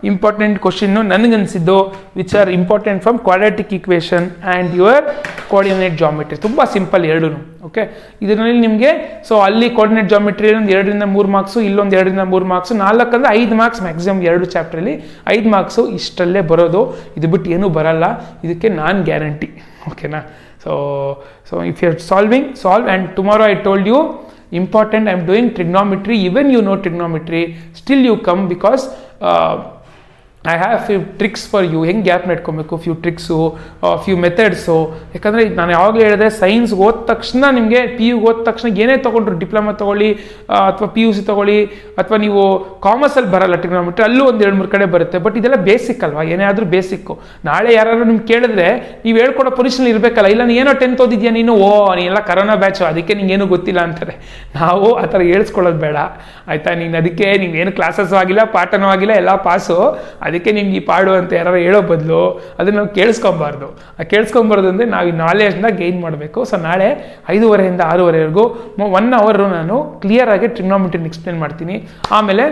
ಇಂಪಾರ್ಟೆಂಟ್ ಕ್ವಶನ್ನು ನನಗನ್ಸಿದ್ದು, which are important from quadratic equation and your coordinate geometry. ತುಂಬ ಸಿಂಪಲ್ ಎರಡೂ. ಓಕೆ, ಇದರಲ್ಲಿ ನಿಮಗೆ ಸೊ ಅಲ್ಲಿ ಕೋಆರ್ಡಿನೇಟ್ ಜಾಮೆಟ್ರಿ ಒಂದು 2 ರಿಂದ 3 ಮಾರ್ಕ್ಸು, ಇಲ್ಲೊಂದು 2 ರಿಂದ 3 ಮಾರ್ಕ್ಸು, 4 ಅಂದರೆ 5 ಮಾರ್ಕ್ಸ್ ಮ್ಯಾಕ್ಸಿಮಮ್ 2 ಚಾಪ್ಟ್ರಲ್ಲಿ 5 ಮಾರ್ಕ್ಸು ಇಷ್ಟಲ್ಲೇ ಬರೋದು. ಇದು ಬಿಟ್ಟು ಏನೂ ಬರಲ್ಲ, ಇದಕ್ಕೆ ನಾನು ಗ್ಯಾರಂಟಿ. ಓಕೆನಾ. So if you are solve and tomorrow I told you important, I am doing trigonometry, even you know trigonometry, still you come because I have few tricks for you. ಹೆಂಗೆ ಗ್ಯಾಪ್ ನೆಟ್ಕೊಬೇಕು, ಫ್ಯೂ ಟ್ರಿಕ್ಸು, ಫ್ಯೂ ಮೆಥಡ್ಸು. ಯಾಕಂದರೆ ನಾನು ಯಾವಾಗಲೂ ಹೇಳಿದ್ರೆ, ಸೈನ್ಸ್ ಓದ ತಕ್ಷಣ ನಿಮಗೆ PU ಓದ ತಕ್ಷಣ ಏನೇ ತೊಗೊಂಡ್ರು, ಡಿಪ್ಲೊಮಾ ತೊಗೊಳ್ಳಿ ಅಥವಾ PUC ತೊಗೊಳ್ಳಿ, ಅಥವಾ ನೀವು ಕಾಮರ್ಸಲ್ಲಿ ಬರಲ್ಲ ಟ್ರಿಗ್ನೋಮೆಟ್ರಿ, ಅಲ್ಲೂ ಒಂದು 2-3 ಕಡೆ ಬರುತ್ತೆ. ಬಟ್ ಇದೆಲ್ಲ ಬೇಸಿಕ್ ಅಲ್ವಾ, ಏನೇ ಆದರೂ ಬೇಸಿಕ್ಕು. ನಾಳೆ ಯಾರು ನಿಮ್ಗೆ ಕೇಳಿದ್ರೆ ನೀವು ಹೇಳ್ಕೊಡೋ ಪೊಸಿಷನ್ ಇರಬೇಕಲ್ಲ. ಇಲ್ಲ ನೀ ಏನೋ 10th ಓದಿದ್ಯಾ ನೀನು, ನೀನೆಲ್ಲ ಕರೋನಾ ಬ್ಯಾಚು, ಅದಕ್ಕೆ ನಿಂಗೇನು ಗೊತ್ತಿಲ್ಲ ಅಂತಾರೆ. ನಾವು ಆ ಥರ ಹೇಳ್ಸ್ಕೊಳ್ಳೋದು ಬೇಡ, ಆಯಿತಾ. ಅದಕ್ಕೆ ಏನು ಕ್ಲಾಸಸ್ಸು ಆಗಿಲ್ಲ, ಪಾಠನೂ ಆಗಿಲ್ಲ, ಎಲ್ಲ ಪಾಸು. ಅದಕ್ಕೆ ನಿಮ್ಗೆ ಈ ಪಾಡು ಅಂತ ಯಾರು ಹೇಳೋ ಬದಲು ಅದನ್ನು ನಾವು ಕೇಳಿಸ್ಕೊಬಾರ್ದು. ಕೇಳಿಸ್ಕೊಬಾರ್ದು ಅಂದರೆ ನಾವು ಈ ನಾಲೆಜ್ನ ಗೈನ್ ಮಾಡಬೇಕು. ಸೊ ನಾಳೆ 5:30 ರಿಂದ 6:30ವರೆಗೂ 1 hour ನಾನು ಕ್ಲಿಯರಾಗಿ ಟ್ರಿಗ್ನೋಮೆಟ್ರಿನ ಎಕ್ಸ್ಪ್ಲೇನ್ ಮಾಡ್ತೀನಿ. ಆಮೇಲೆ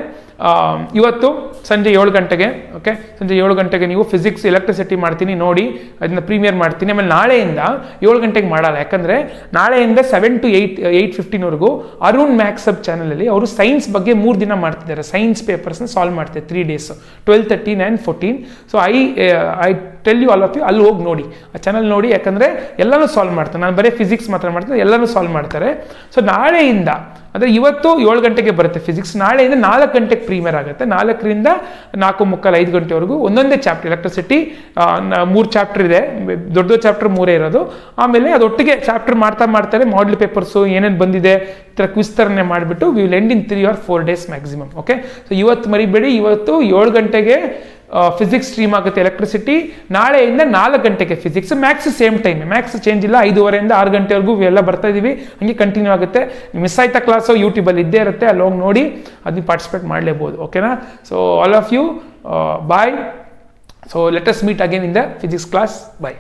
ಇವತ್ತು ಸಂಜೆ 7 ಗಂಟೆಗೆ, ಓಕೆ, ಸಂಜೆ 7 ಗಂಟೆಗೆ ನೀವು ಫಿಸಿಕ್ಸ್, ಎಲೆಕ್ಟ್ರಿಸಿಟಿ ಮಾಡ್ತೀನಿ, ನೋಡಿ ಅದನ್ನ ಪ್ರೀಮಿಯರ್ ಮಾಡ್ತೀನಿ. ಆಮೇಲೆ ನಾಳೆಯಿಂದ 7 ಗಂಟೆಗೆ ಮಾಡಲ್ಲ, ಯಾಕಂದರೆ ನಾಳೆಯಿಂದ 7 to 8:15ವರೆಗೂ ಅರುಣ್ ಮ್ಯಾಕ್ಸ್ ಸಬ್ ಚಾನಲಲ್ಲಿ ಅವರು ಸೈನ್ಸ್ ಬಗ್ಗೆ 3 ದಿನ ಮಾಡ್ತಿದ್ದಾರೆ. ಸೈನ್ಸ್ ಪೇಪರ್ಸ್ನ ಸಾಲ್ವ್ ಮಾಡ್ತಾರೆ 3 days, 12, 13 and 14. So I tell you all of you, ಅಲ್ಲಿ ಹೋಗಿ ನೋಡಿ, ಆ ಚಾನಲ್ ನೋಡಿ, ಯಾಕಂದರೆ ಎಲ್ಲನೂ ಸಾಲ್ವ್ ಮಾಡ್ತಾರೆ. ನಾನು ಬರೀ ಫಿಸಿಕ್ಸ್ ಮಾತ್ರ ಮಾಡ್ತೀನಿ, ಎಲ್ಲನೂ ಸಾಲ್ವ್ ಮಾಡ್ತಾರೆ. ಸೊ ನಾಳೆಯಿಂದ, ಅಂದರೆ ಇವತ್ತು 7 ಗಂಟೆಗೆ ಬರುತ್ತೆ ಫಿಸಿಕ್ಸ್, ನಾಳೆಯಿಂದ 4 ಗಂಟೆಗೆ ಪ್ರೀಮಿಯರ್ ಆಗುತ್ತೆ. 4 ರಿಂದ 4:45, 5 ಗಂಟೆವರೆಗೂ ಒಂದೊಂದೇ ಚಾಪ್ಟರ್. ಎಲೆಕ್ಟ್ರಿಸಿಟಿ 3 ಚಾಪ್ಟರ್ ಇದೆ, ದೊಡ್ಡ ಚಾಪ್ಟರ್ 3 ಇರೋದು. ಆಮೇಲೆ ಅದೊಟ್ಟಿಗೆ ಚಾಪ್ಟರ್ ಮಾಡ್ತಾರೆ, ಮಾಡಲ್ ಪೇಪರ್ಸು ಏನೇನು ಬಂದಿದೆ ಈ ಥರ ಕ್ವಿಸ್ ಥರನೇ ಮಾಡಿಬಿಟ್ಟು we will end in 3 or 4 days maximum. Okay, so ಇವತ್ತು ಮರಿಬೇಡಿ, ಇವತ್ತು 7 ಗಂಟೆಗೆ ಫಿಸಿಕ್ಸ್ ಸ್ಟ್ರೀಮ್ ಆಗುತ್ತೆ, ಎಲೆಕ್ಟ್ರಿಸಿಟಿ. ನಾಳೆಯಿಂದ 4 ಗಂಟೆಗೆ physics, Max same time, Max change ಇಲ್ಲ. 5:30 ರಿಂದ 6 ಗಂಟೆವರೆಗೂ ಎಲ್ಲ ಬರ್ತಾ ಇದೀವಿ, ಹಂಗೆ ಕಂಟಿನ್ಯೂ ಆಗುತ್ತೆ. ಮಿಸ್ ಆಯ್ತಾ ಕ್ಲಾಸು ಯೂಟ್ಯೂಬಲ್ಲಿ ಇದ್ದೇ ಇರುತ್ತೆ, ಅಲ್ಲಿ ಹೋಗಿ ನೋಡಿ ಅದನ್ನ ಪಾರ್ಟಿಸಿಪೇಟ್ ಮಾಡಲೇಬೋದು. ಓಕೆನಾ. So all of you, bye. So let us meet again in the physics class. Bye.